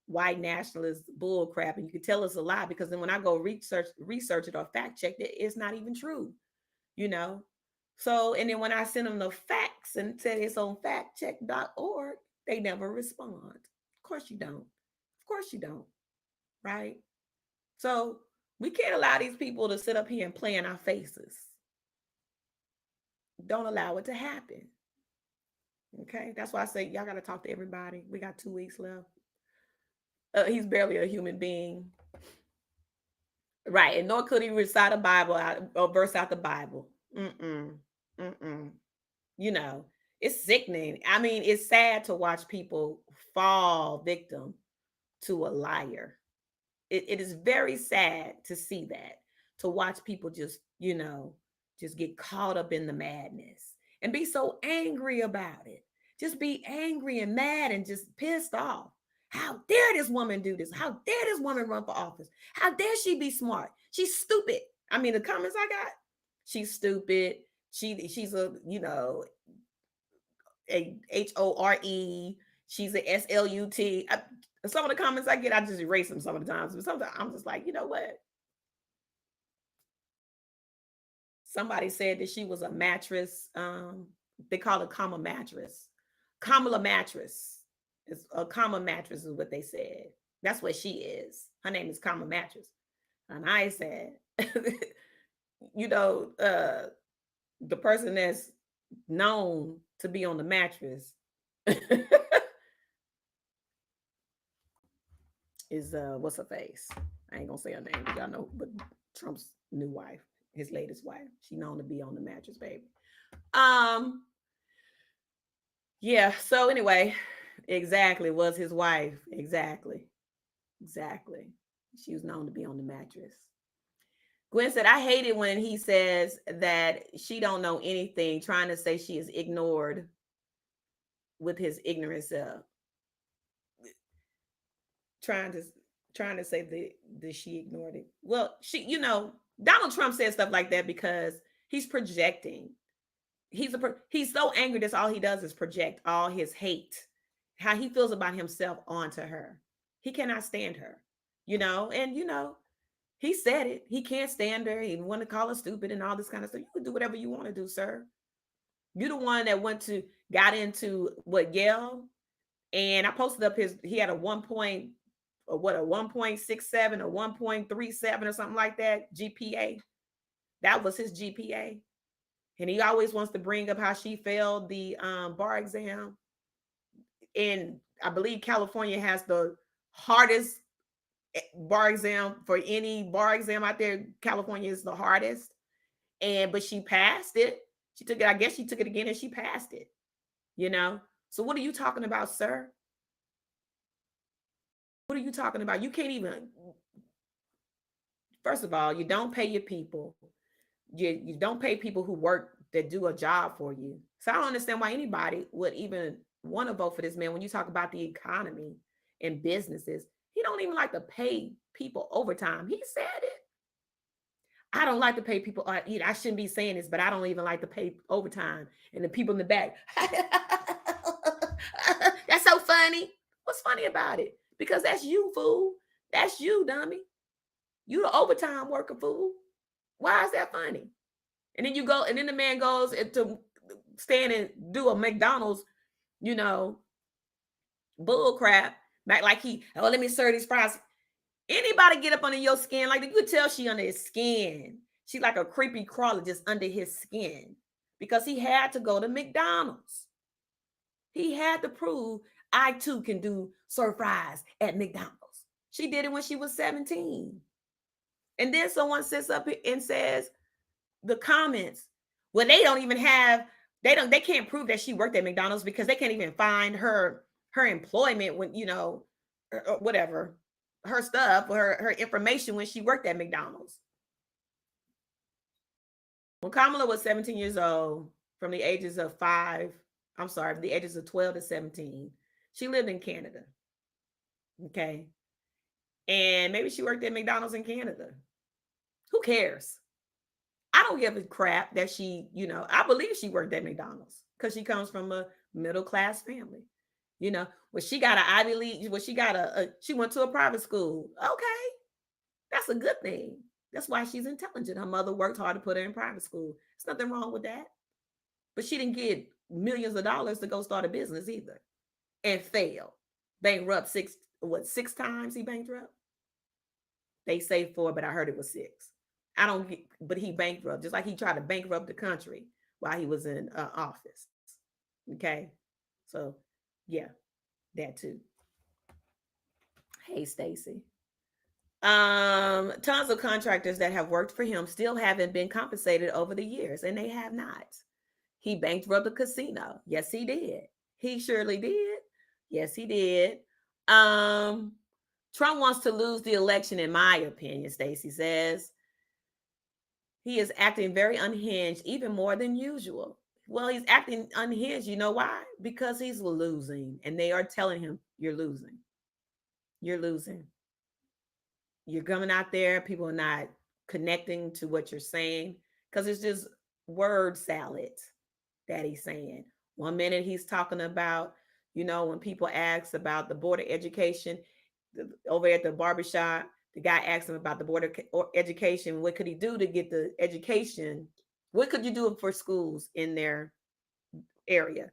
white nationalist bull crap. And you can tell it's a lie because then when I go research it or fact check it, it's not even true, So, and then when I send them the facts and say it's on factcheck.org, they never respond. Of course you don't. Of course you don't. Right? So we can't allow these people to sit up here and play in our faces. Don't allow it to happen. Okay? That's why I say y'all got to talk to everybody. We got 2 weeks left. He's barely a human being. Right. And nor could he recite a Bible or verse out the Bible. It's sickening. I mean, it's sad to watch people fall victim to a liar. it is very sad to see that, to watch people just, just get caught up in the madness and be so angry about it. Just be angry and mad and just pissed off. How dare this woman do this? How dare this woman run for office? How dare she be smart? She's stupid. I mean, the comments I got, she's stupid. She's a, a HORE. She's a SLUT. Some of the comments I get, I just erase them some of the times. But sometimes I'm just like, you know what? Somebody said that she was a mattress. They call it Kama mattress. Kamala mattress. It's a Kama mattress is what they said. That's what she is. Her name is Kama mattress. And I said, the person that's known to be on the mattress is what's her face? I ain't gonna say her name, y'all know, but Trump's new wife, his latest wife. She known to be on the mattress, baby. Yeah, so anyway, exactly, was his wife. Exactly. She was known to be on the mattress. Gwen said, I hate it when he says that she don't know anything, trying to say she is ignored with his ignorant self. Trying to say that she ignored it. Well, Donald Trump said stuff like that because he's projecting. He's so angry that's all he does is project all his hate, how he feels about himself onto her. He cannot stand her, and he said it. He can't stand her. He want to call her stupid and all this kind of stuff. You can do whatever you want to do, sir. You're the one that got into Yale, and I posted up he had a 1.67 or 1.37 or something like that GPA. That was his GPA. And he always wants to bring up how she failed the bar exam. And I believe California has the hardest bar exam for any bar exam out there. California is the hardest. But she passed it. She took it. I guess she took it again and she passed it. So what are you talking about, sir? What are you talking about? You can't even. First of all, you don't pay your people. You don't pay people who work, that do a job for you. So I don't understand why anybody would even want to vote for this man when you talk about the economy and businesses. He don't even like to pay people overtime. He said it. I don't like to pay people. I shouldn't be saying this, but I don't even like to pay overtime. And the people in the back, that's so funny. What's funny about it? Because that's you, fool. That's you, dummy. You the overtime worker, fool. Why is that funny? And then then the man goes to stand and do a McDonald's, bull crap. Back like let me serve these fries. Anybody get up under your skin? Like, you could tell she under his skin. She's like a creepy crawler just under his skin. Because he had to go to McDonald's. He had to prove I too can serve fries at McDonald's. She did it when she was 17. And then someone sits up and says, the comments, well, they can't prove that she worked at McDonald's because they can't even find her employment when, whatever, her stuff or her information when she worked at McDonald's. When Kamala was 17 years old, from the ages of 12 to 17, she lived in Canada. Okay. And maybe she worked at McDonald's in Canada. Who cares? I don't give a crap that she, I believe she worked at McDonald's because she comes from a middle-class family. She got an Ivy League, she went to a private school. Okay. That's a good thing. That's why she's intelligent. Her mother worked hard to put her in private school. There's nothing wrong with that. But she didn't get millions of dollars to go start a business either. And failed. Bankrupt 6 times he bankrupt? They say 4, but I heard it was 6. But he bankrupt, just like he tried to bankrupt the country while he was in office. Okay. So yeah, that too. Hey, Stacy. Tons of contractors that have worked for him still haven't been compensated over the years, and they have not. He bankrupted a casino. Yes, he did. He surely did. Yes, he did. Trump wants to lose the election, in my opinion, Stacey says. He is acting very unhinged, even more than usual. Well, he's acting unhinged. You know why? Because he's losing. And they are telling him, you're losing. You're losing. You're coming out there. People are not connecting to what you're saying because it's just word salad that he's saying. 1 minute he's talking about, when people ask about the board of education over at the barbershop, the guy asked him about the board of education. What could he do to get the education? What could you do for schools in their area?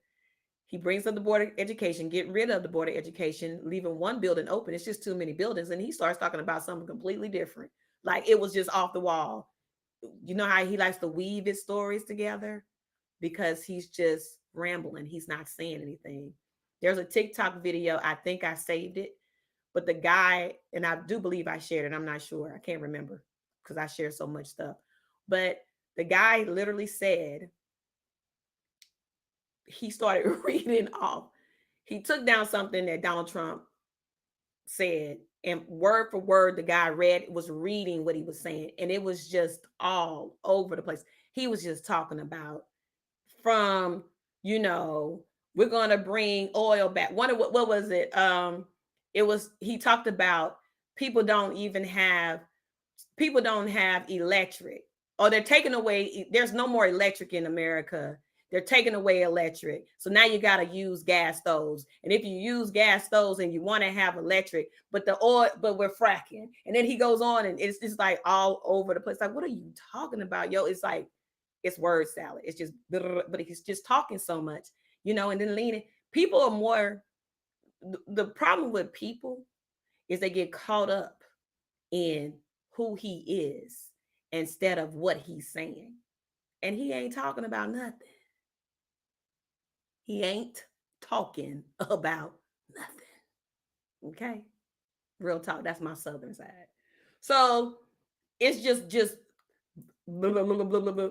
He brings up the board of education, get rid of the board of education, leaving one building open. It's just too many buildings. And he starts talking about something completely different. Like it was just off the wall. You know how he likes to weave his stories together? Because he's just rambling. He's not saying anything. There's a TikTok video. I think I saved it. But the guy, and I do believe I shared it. I'm not sure. I can't remember because I share so much stuff. But the guy literally said, he started reading off. He took down something that Donald Trump said, and word for word, the guy was reading what he was saying, and it was just all over the place. He was just talking about from, we're going to bring oil back. What was it? He talked about people don't have electric, or they're taking away. There's no more electric in America. They're taking away electric. So now you got to use gas stoves. And if you use gas stoves and you want to have electric, but we're fracking. And then he goes on and it's just like all over the place. Like, what are you talking about? Yo, it's like, it's word salad. It's just, but he's just talking so much, and then leaning. People are more, the problem with people is they get caught up in who he is instead of what he's saying. And he ain't talking about nothing. He ain't talking about nothing. Okay? Real talk. That's my southern side. So it's just blah, blah, blah, blah, blah, blah.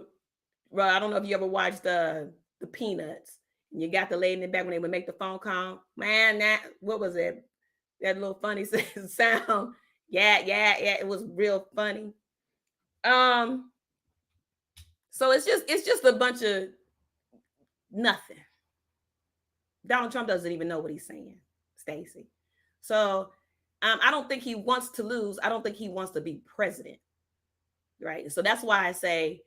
Well, I don't know if you ever watched the Peanuts. And you got the lady in the back when they would make the phone call. Man, what was it? That little funny sound. Yeah. It was real funny. So it's just a bunch of nothing. Donald Trump doesn't even know what he's saying, Stacey. So I don't think he wants to lose. I don't think he wants to be president. Right. So that's why I say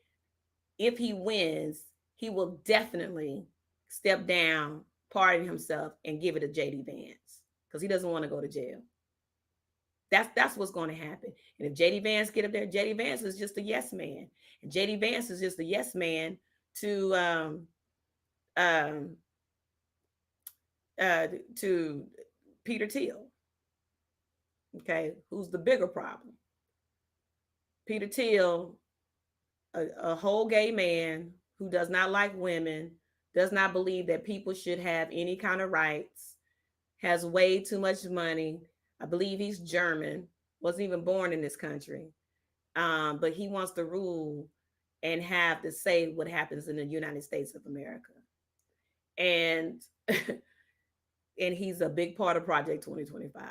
if he wins, he will definitely step down, pardon himself, and give it to JD Vance because he doesn't want to go to jail. That's what's going to happen. And if JD Vance get up there, JD Vance is just a yes man. And JD Vance is just a yes man to Peter Thiel. Okay, who's the bigger problem? Peter Thiel, a whole gay man who does not like women, does not believe that people should have any kind of rights, has way too much money. I believe he's German, wasn't even born in this country. But he wants to rule and have to say what happens in the United States of America. And and he's a big part of Project 2025.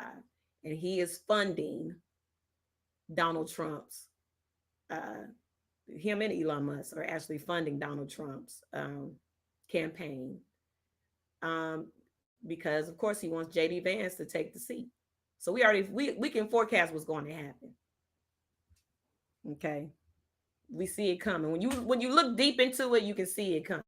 And he is funding Donald Trump's, him and Elon Musk are actually funding Donald Trump's campaign. Because of course he wants JD Vance to take the seat. So we can forecast what's going to happen. Okay. We see it coming. When you look deep into it, you can see it coming.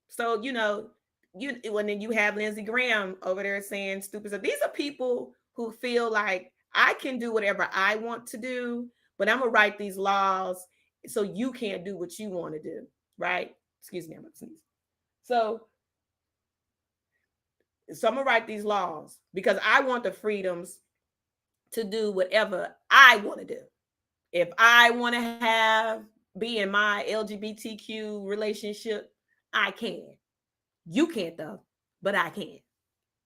So then you have Lindsey Graham over there saying stupid stuff. These are people who feel like I can do whatever I want to do, but I'm gonna write these laws so you can't do what you want to do, right? Excuse me, I'm gonna sneeze. So I'm gonna write these laws because I want the freedoms to do whatever I want to do. If I want to be in my LGBTQ relationship, I can. You can't though, but I can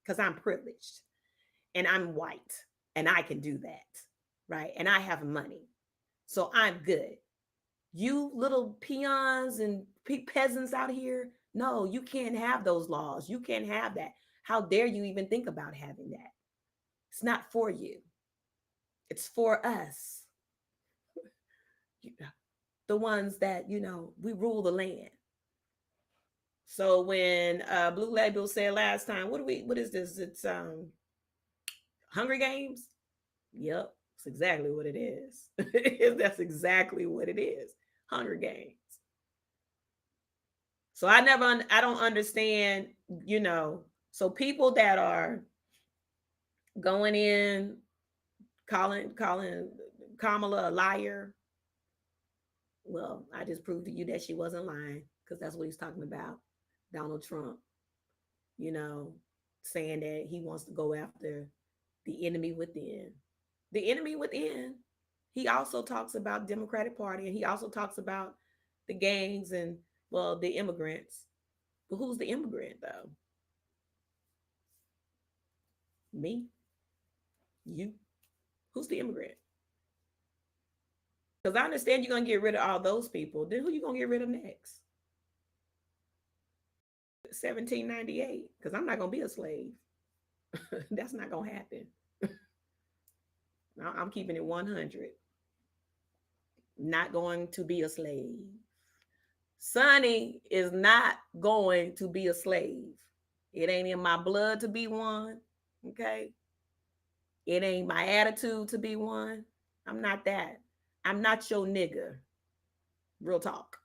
because I'm privileged and I'm white and I can do that, right? And I have money, so I'm good. You little peons and peasants out here, no, you can't have those laws. You can't have that. How dare you even think about having that? It's not for you. It's for us. The ones that, we rule the land. So when Blue Label said last time, what is this? It's Hunger Games? Yep, that's exactly what it is. That's exactly what it is. Hunger Games. So I don't understand, so people that are going in, calling Kamala a liar. Well, I just proved to you that she wasn't lying, because that's what he's talking about. Donald Trump, saying that he wants to go after the enemy within. The enemy within. He also talks about Democratic Party, and he also talks about the gangs and, well, the immigrants. But who's the immigrant, though? Me? You? Who's the immigrant? Because I understand you're going to get rid of all those people. Then who you going to get rid of next? 1798. Because I'm not going to be a slave. That's not going to happen. I'm keeping it 100. Not going to be a slave. Sonny is not going to be a slave. It ain't in my blood to be one. Okay? It ain't my attitude to be one. I'm not that. I'm not your nigga. Real talk.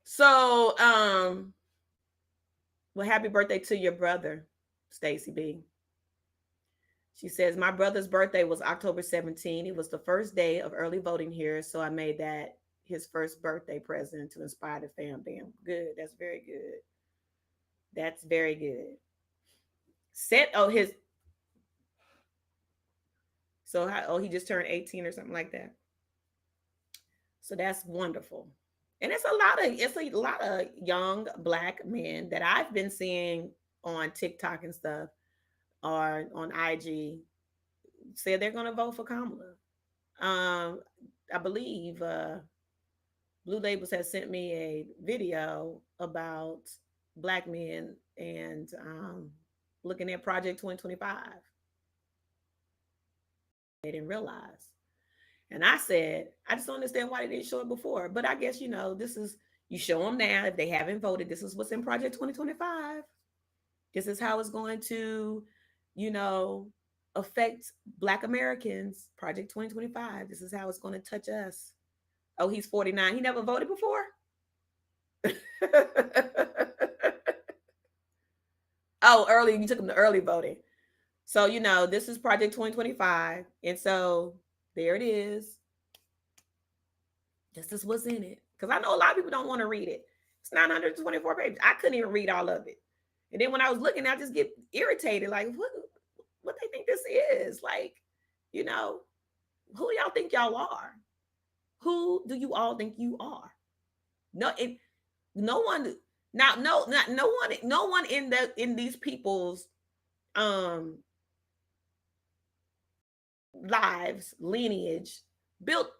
So, well, happy birthday to your brother, Stacy B. She says, my brother's birthday was October 17. It was the first day of early voting here, so I made that his first birthday present to inspire the fam bam. Good. That's very good. That's very good. He just turned 18 or something like that. So that's wonderful. And it's a lot of young Black men that I've been seeing on TikTok and stuff, or on IG, say they're going to vote for Kamala. I believe Blue Labels has sent me a video about Black men and looking at Project 2025. They didn't realize. And I said, I just don't understand why they didn't show it before. But I guess, this is, you show them now. If they haven't voted, this is what's in Project 2025. This is how it's going to, affect Black Americans. Project 2025. This is how it's going to touch us. Oh, he's 49. He never voted before? Oh, early. You took him to early voting. So, this is Project 2025. And so there it is. This is what's in it. Because I know a lot of people don't want to read it. It's 924 pages. I couldn't even read all of it. And then when I was looking, I just get irritated. Like, what they think this is? Like, who y'all think y'all are? Who do you all think you are? No one in these people's lives, lineage, built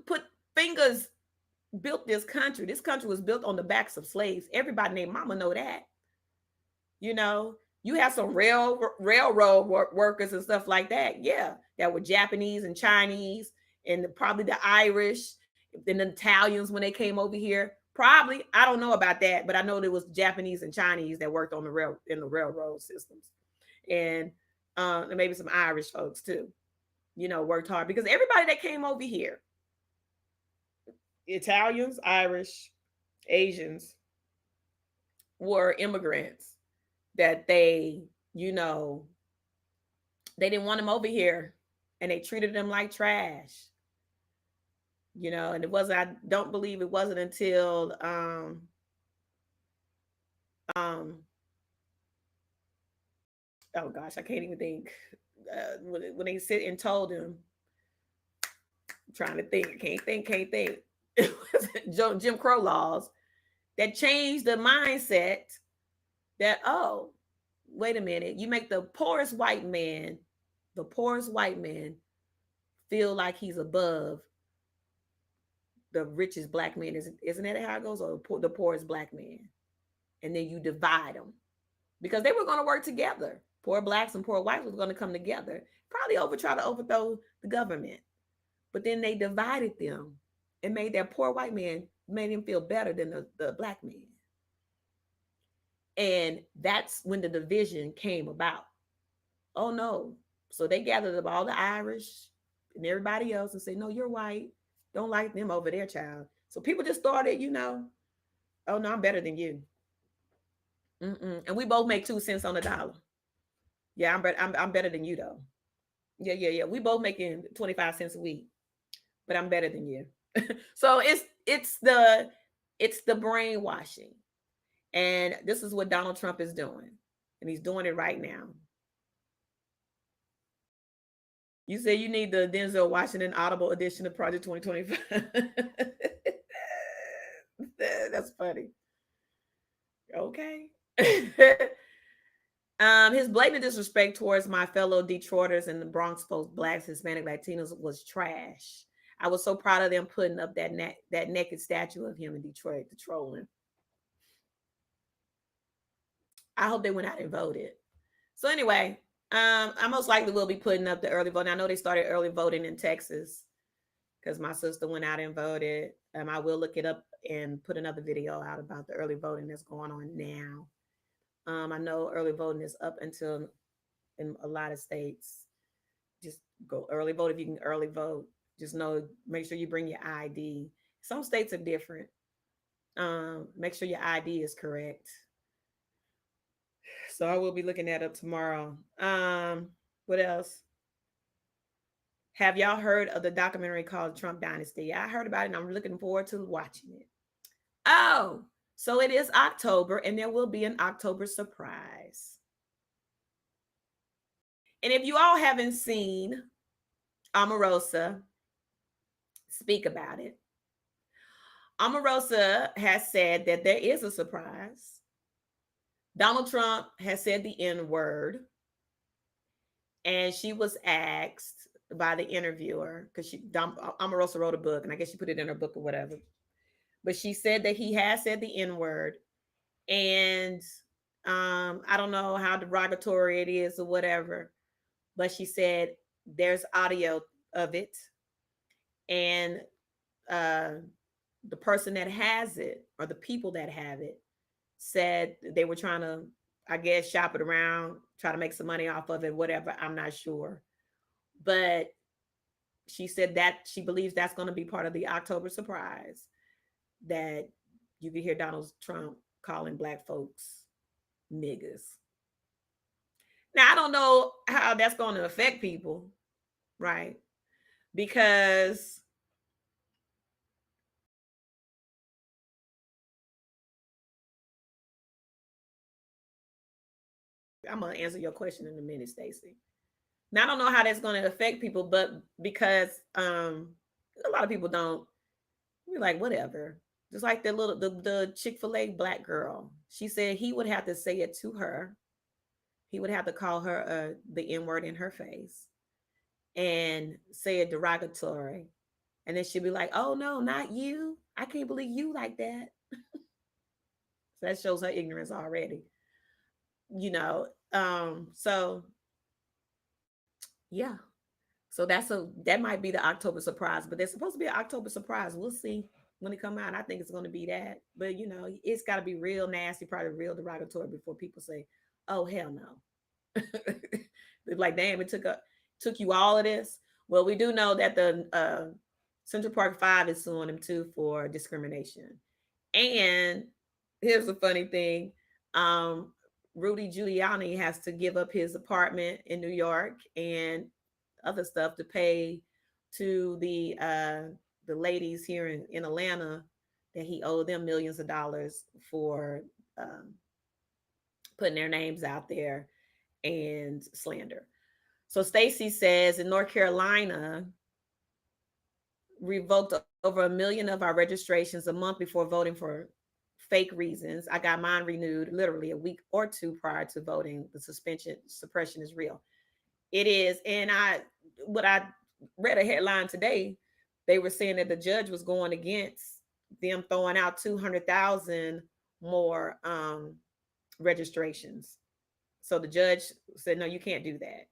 this country. This country was built on the backs of slaves. Everybody named Mama know that. You have some railroad workers and stuff like that. Yeah, that were Japanese and Chinese, and probably the Irish, and the Italians when they came over here. Probably, I don't know about that, but I know there was Japanese and Chinese that worked on in the railroad systems, and maybe some Irish folks too. Worked hard, because everybody that came over here, Italians, Irish, Asians, were immigrants that they didn't want them over here, and they treated them like trash. And I don't believe it wasn't until oh gosh, I can't even think, when they sit and told him, I'm trying to think, can't think. It was Jim Crow laws that changed the mindset that, oh, wait a minute, you make the poorest white man feel like he's above the richest Black man. Isn't that how it goes? Or the poorest Black man, and then you divide them. because they were going to work together. Poor blacks and poor whites was going to come together, probably try to overthrow the government. But then they divided them and made that poor white man, made him feel better than the black man. And that's when the division came about. Oh no. So they gathered up all the Irish and everybody else and said, no, you're white. Don't like them over there, child. So people just started, oh no, I'm better than you. And we both make 2 cents on the dollar. Yeah, I'm better than you though. Yeah. We both making 25 cents a week, but I'm better than you. So it's the brainwashing. And this is what Donald Trump is doing. And he's doing it right now. You say you need the Denzel Washington Audible edition of Project 2025. That's funny. Okay. His blatant disrespect towards my fellow Detroiters and the Bronx folks, blacks, Hispanic, Latinos, was trash. I was so proud of them putting up that naked statue of him in Detroit to troll him. I hope they went out and voted. So anyway, I most likely will be putting up the early voting. I know they started early voting in Texas because my sister went out and voted. I will look it up and put another video out about the early voting that's going on now. I know early voting is up until in a lot of states. Just go early vote if you can early vote. Just make sure you bring your ID. Some states are different. Make sure your ID is correct. So I will be looking that up tomorrow. What else? Have y'all heard of the documentary called Trump Dynasty? I heard about it and I'm looking forward to watching it. Oh, so it is October and there will be an October surprise. And if you all haven't seen Omarosa speak about it, Omarosa has said that there is a surprise. Donald Trump has said the N-word. And she was asked by the interviewer, because Omarosa wrote a book, and I guess she put it in her book or whatever. But she said that he has said the N-word. And I don't know how derogatory it is or whatever. But she said there's audio of it. And the person that has it, or the people that have it, said they were trying to, I guess, shop it around, try to make some money off of it, whatever. I'm not sure. But she said that she believes that's going to be part of the October surprise, that you can hear Donald Trump calling black folks niggas. Now, I don't know how that's going to affect people, right? Because I'm going to answer your question in a minute, Stacey. Now, I don't know how that's going to affect people, but because a lot of people don't, we're like, whatever. Just like the Chick-fil-A black girl. She said he would have to say it to her. He would have to call her the N-word in her face and say it derogatory. And then she'd be like, oh, no, not you. I can't believe you like that. So that shows her ignorance already. So yeah. So that might be the October surprise, but there's supposed to be an October surprise. We'll see when it come out. I think it's going to be that, but it's got to be real nasty, probably real derogatory before people say, "Oh hell no." They're like, damn, it took you all of this. Well, we do know that the Central Park 5 is suing him too for discrimination. And here's a funny thing: Rudy Giuliani has to give up his apartment in New York and other stuff to pay to the ladies here in Atlanta, that he owed them millions of dollars for putting their names out there and slander. So Stacey says in North Carolina, revoked over 1 million of our registrations a month before voting for fake reasons. I got mine renewed literally a week or two prior to voting. The suppression is real. It is. And I read a headline today. They were saying that the judge was going against them throwing out 200,000 more registrations So the judge said, no, you can't do that.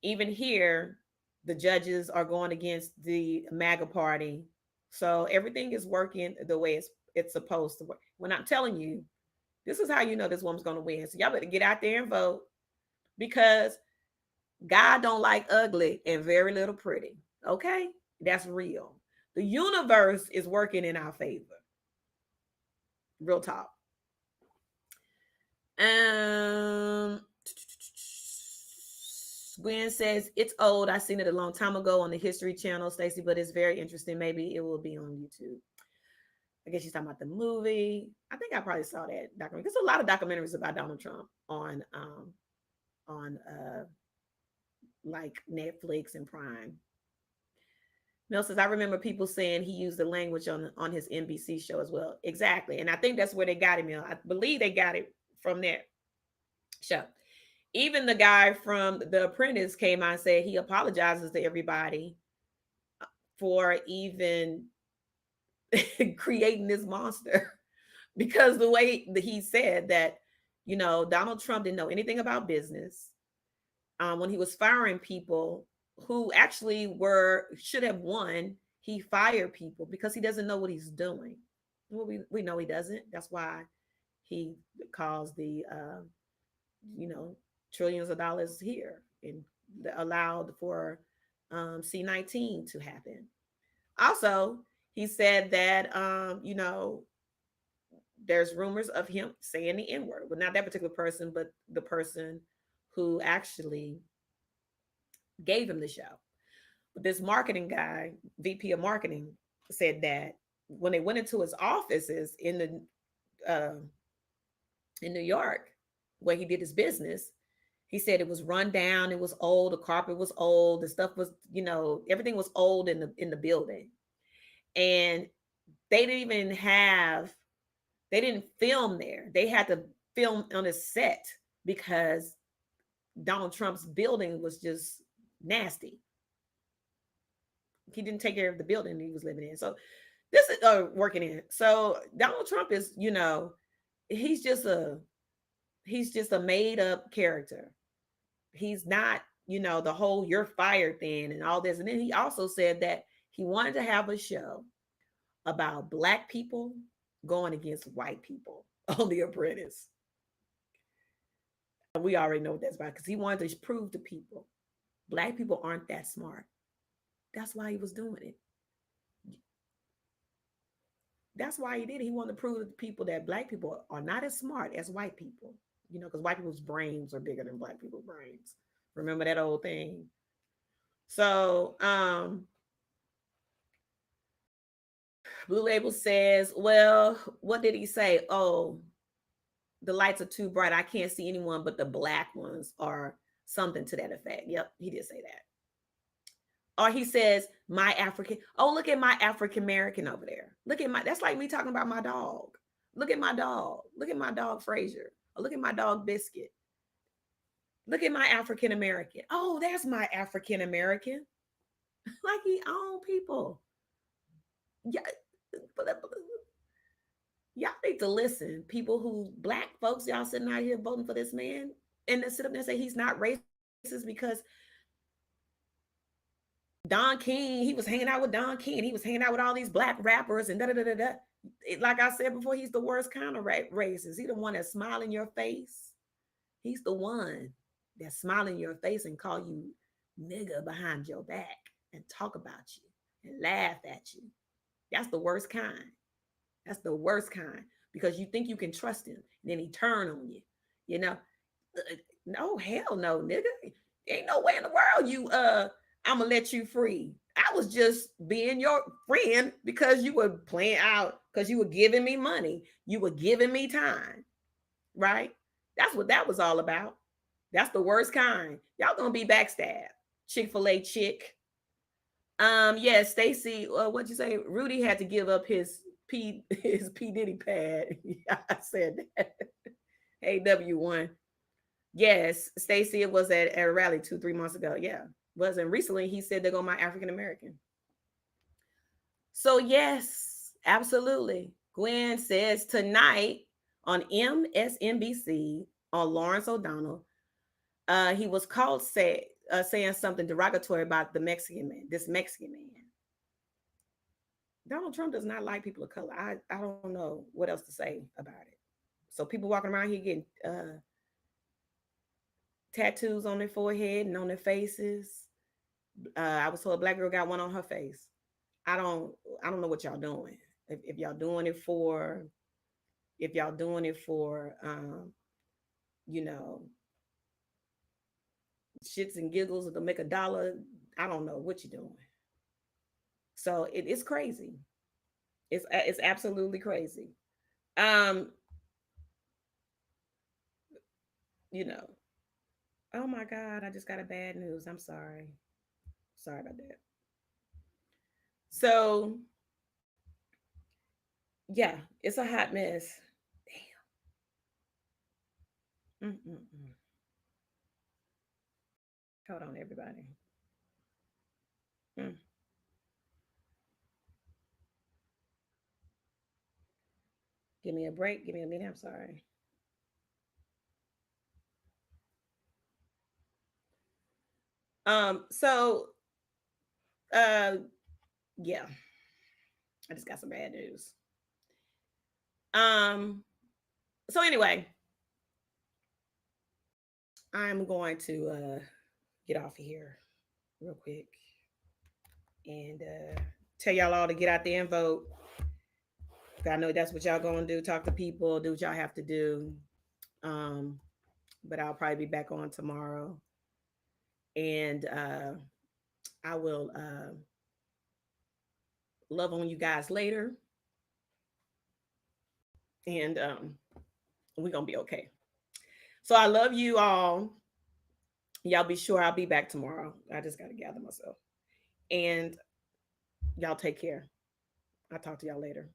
Even here, the judges are going against the MAGA party. So everything is working the way it's supposed to work. When I'm telling you, this is how you know this woman's going to win. So y'all better get out there and vote, because God don't like ugly and very little pretty. Okay? That's real. The universe is working in our favor. Real talk. Gwen says, it's old. I seen it a long time ago on the History Channel, Stacey, but it's very interesting. Maybe it will be on YouTube. I guess she's talking about the movie. I think I probably saw that documentary. There's a lot of documentaries about Donald Trump on like Netflix and Prime. Mel says, I remember people saying he used the language on his NBC show as well. Exactly. And I think that's where they got him. I believe they got it from that show. Even the guy from The Apprentice came out and said he apologizes to everybody for even creating this monster, because the way that he said that, you know, Donald Trump didn't know anything about business. When he was firing people who actually should have won, he fired people because he doesn't know what he's doing. Well, we know he doesn't. That's why he caused the trillions of dollars here and allowed for C-19 to happen. Also, he said that there's rumors of him saying the N-word. Well, not that particular person, but the person who actually gave him the show. But this marketing guy, VP of marketing, said that when they went into his offices in New York, where he did his business, he said it was run down, it was old, the carpet was old, the stuff was, everything was old in the building. And they didn't film there. They had to film on a set because Donald Trump's building was just nasty. He didn't take care of the building he was living in. So this is working in. So Donald Trump is, he's just a made up character. He's not, the whole you're fired thing and all this. And then he also said that he wanted to have a show about Black people going against white people on The Apprentice. And we already know what that's about, because he wanted to prove to people Black people aren't that smart. That's why he was doing it. That's why he did it. He wanted to prove to people that Black people are not as smart as white people, because white people's brains are bigger than Black people's brains. Remember that old thing? So, Blue Label says, well, what did he say? Oh, the lights are too bright. I can't see anyone but the Black ones, or something to that effect. Yep, he did say that. Or he says, my African, oh, look at my African American over there. That's like me talking about my dog. Look at my dog. Look at my dog, Frazier. Or look at my dog, Biscuit. Look at my African American. Oh, there's my African American. Like he own people. Yeah. Y'all need to listen. People who, Black folks, y'all sitting out here voting for this man, and then sit up there and say he's not racist because Don King, he was hanging out with Don King. He was hanging out with all these Black rappers and da-da-da-da-da. Like I said before, he's the worst kind of racist. He's the one that smile in your face. He's the one that smile in your face and call you nigga behind your back and talk about you and laugh at you. That's the worst kind. That's the worst kind, because you think you can trust him, and then he turn on you. No, hell no, nigga. Ain't no way in the world you I'm gonna let you free. I was just being your friend because you were playing out, because you were giving me money. You were giving me time, right? That's what that was all about. That's the worst kind. Y'all gonna be backstabbed. Chick-fil-A chick. Yeah, Stacey, what'd you say? Rudy had to give up his P Diddy pad. Yeah, I said that. AW1. Yes, Stacey, it was at a rally 2-3 months ago. Yeah. Wasn't recently. He said they're going my African American. So yes, absolutely. Gwen says tonight on MSNBC on Lawrence O'Donnell. He was caught saying something derogatory about the Mexican man, this Mexican man. Donald Trump does not like people of color. I don't know what else to say about it. So people walking around here getting tattoos on their forehead and on their faces. I was told a black girl got one on her face. I don't know what y'all doing. If y'all doing it for, you know, shits and giggles to make $1, I don't know what you're doing. So it's crazy. It's absolutely crazy. You know, oh my God, I just got a bad news. I'm sorry. Sorry about that. So yeah, it's a hot mess. Damn. Mm-mm-mm. Hold on, everybody. Mm. Give me a break. Give me a minute. I'm sorry. So yeah, I just got some bad news. So anyway, I'm going to get off of here real quick and tell y'all all to get out there and vote. I know that's what y'all gonna do. Talk to people, do what y'all have to do. But I'll probably be back on tomorrow, and I will love on you guys later, and we're gonna be okay. So I love you all. Y'all be sure I'll be back tomorrow. I just gotta gather myself, and y'all take care. I'll talk to y'all later.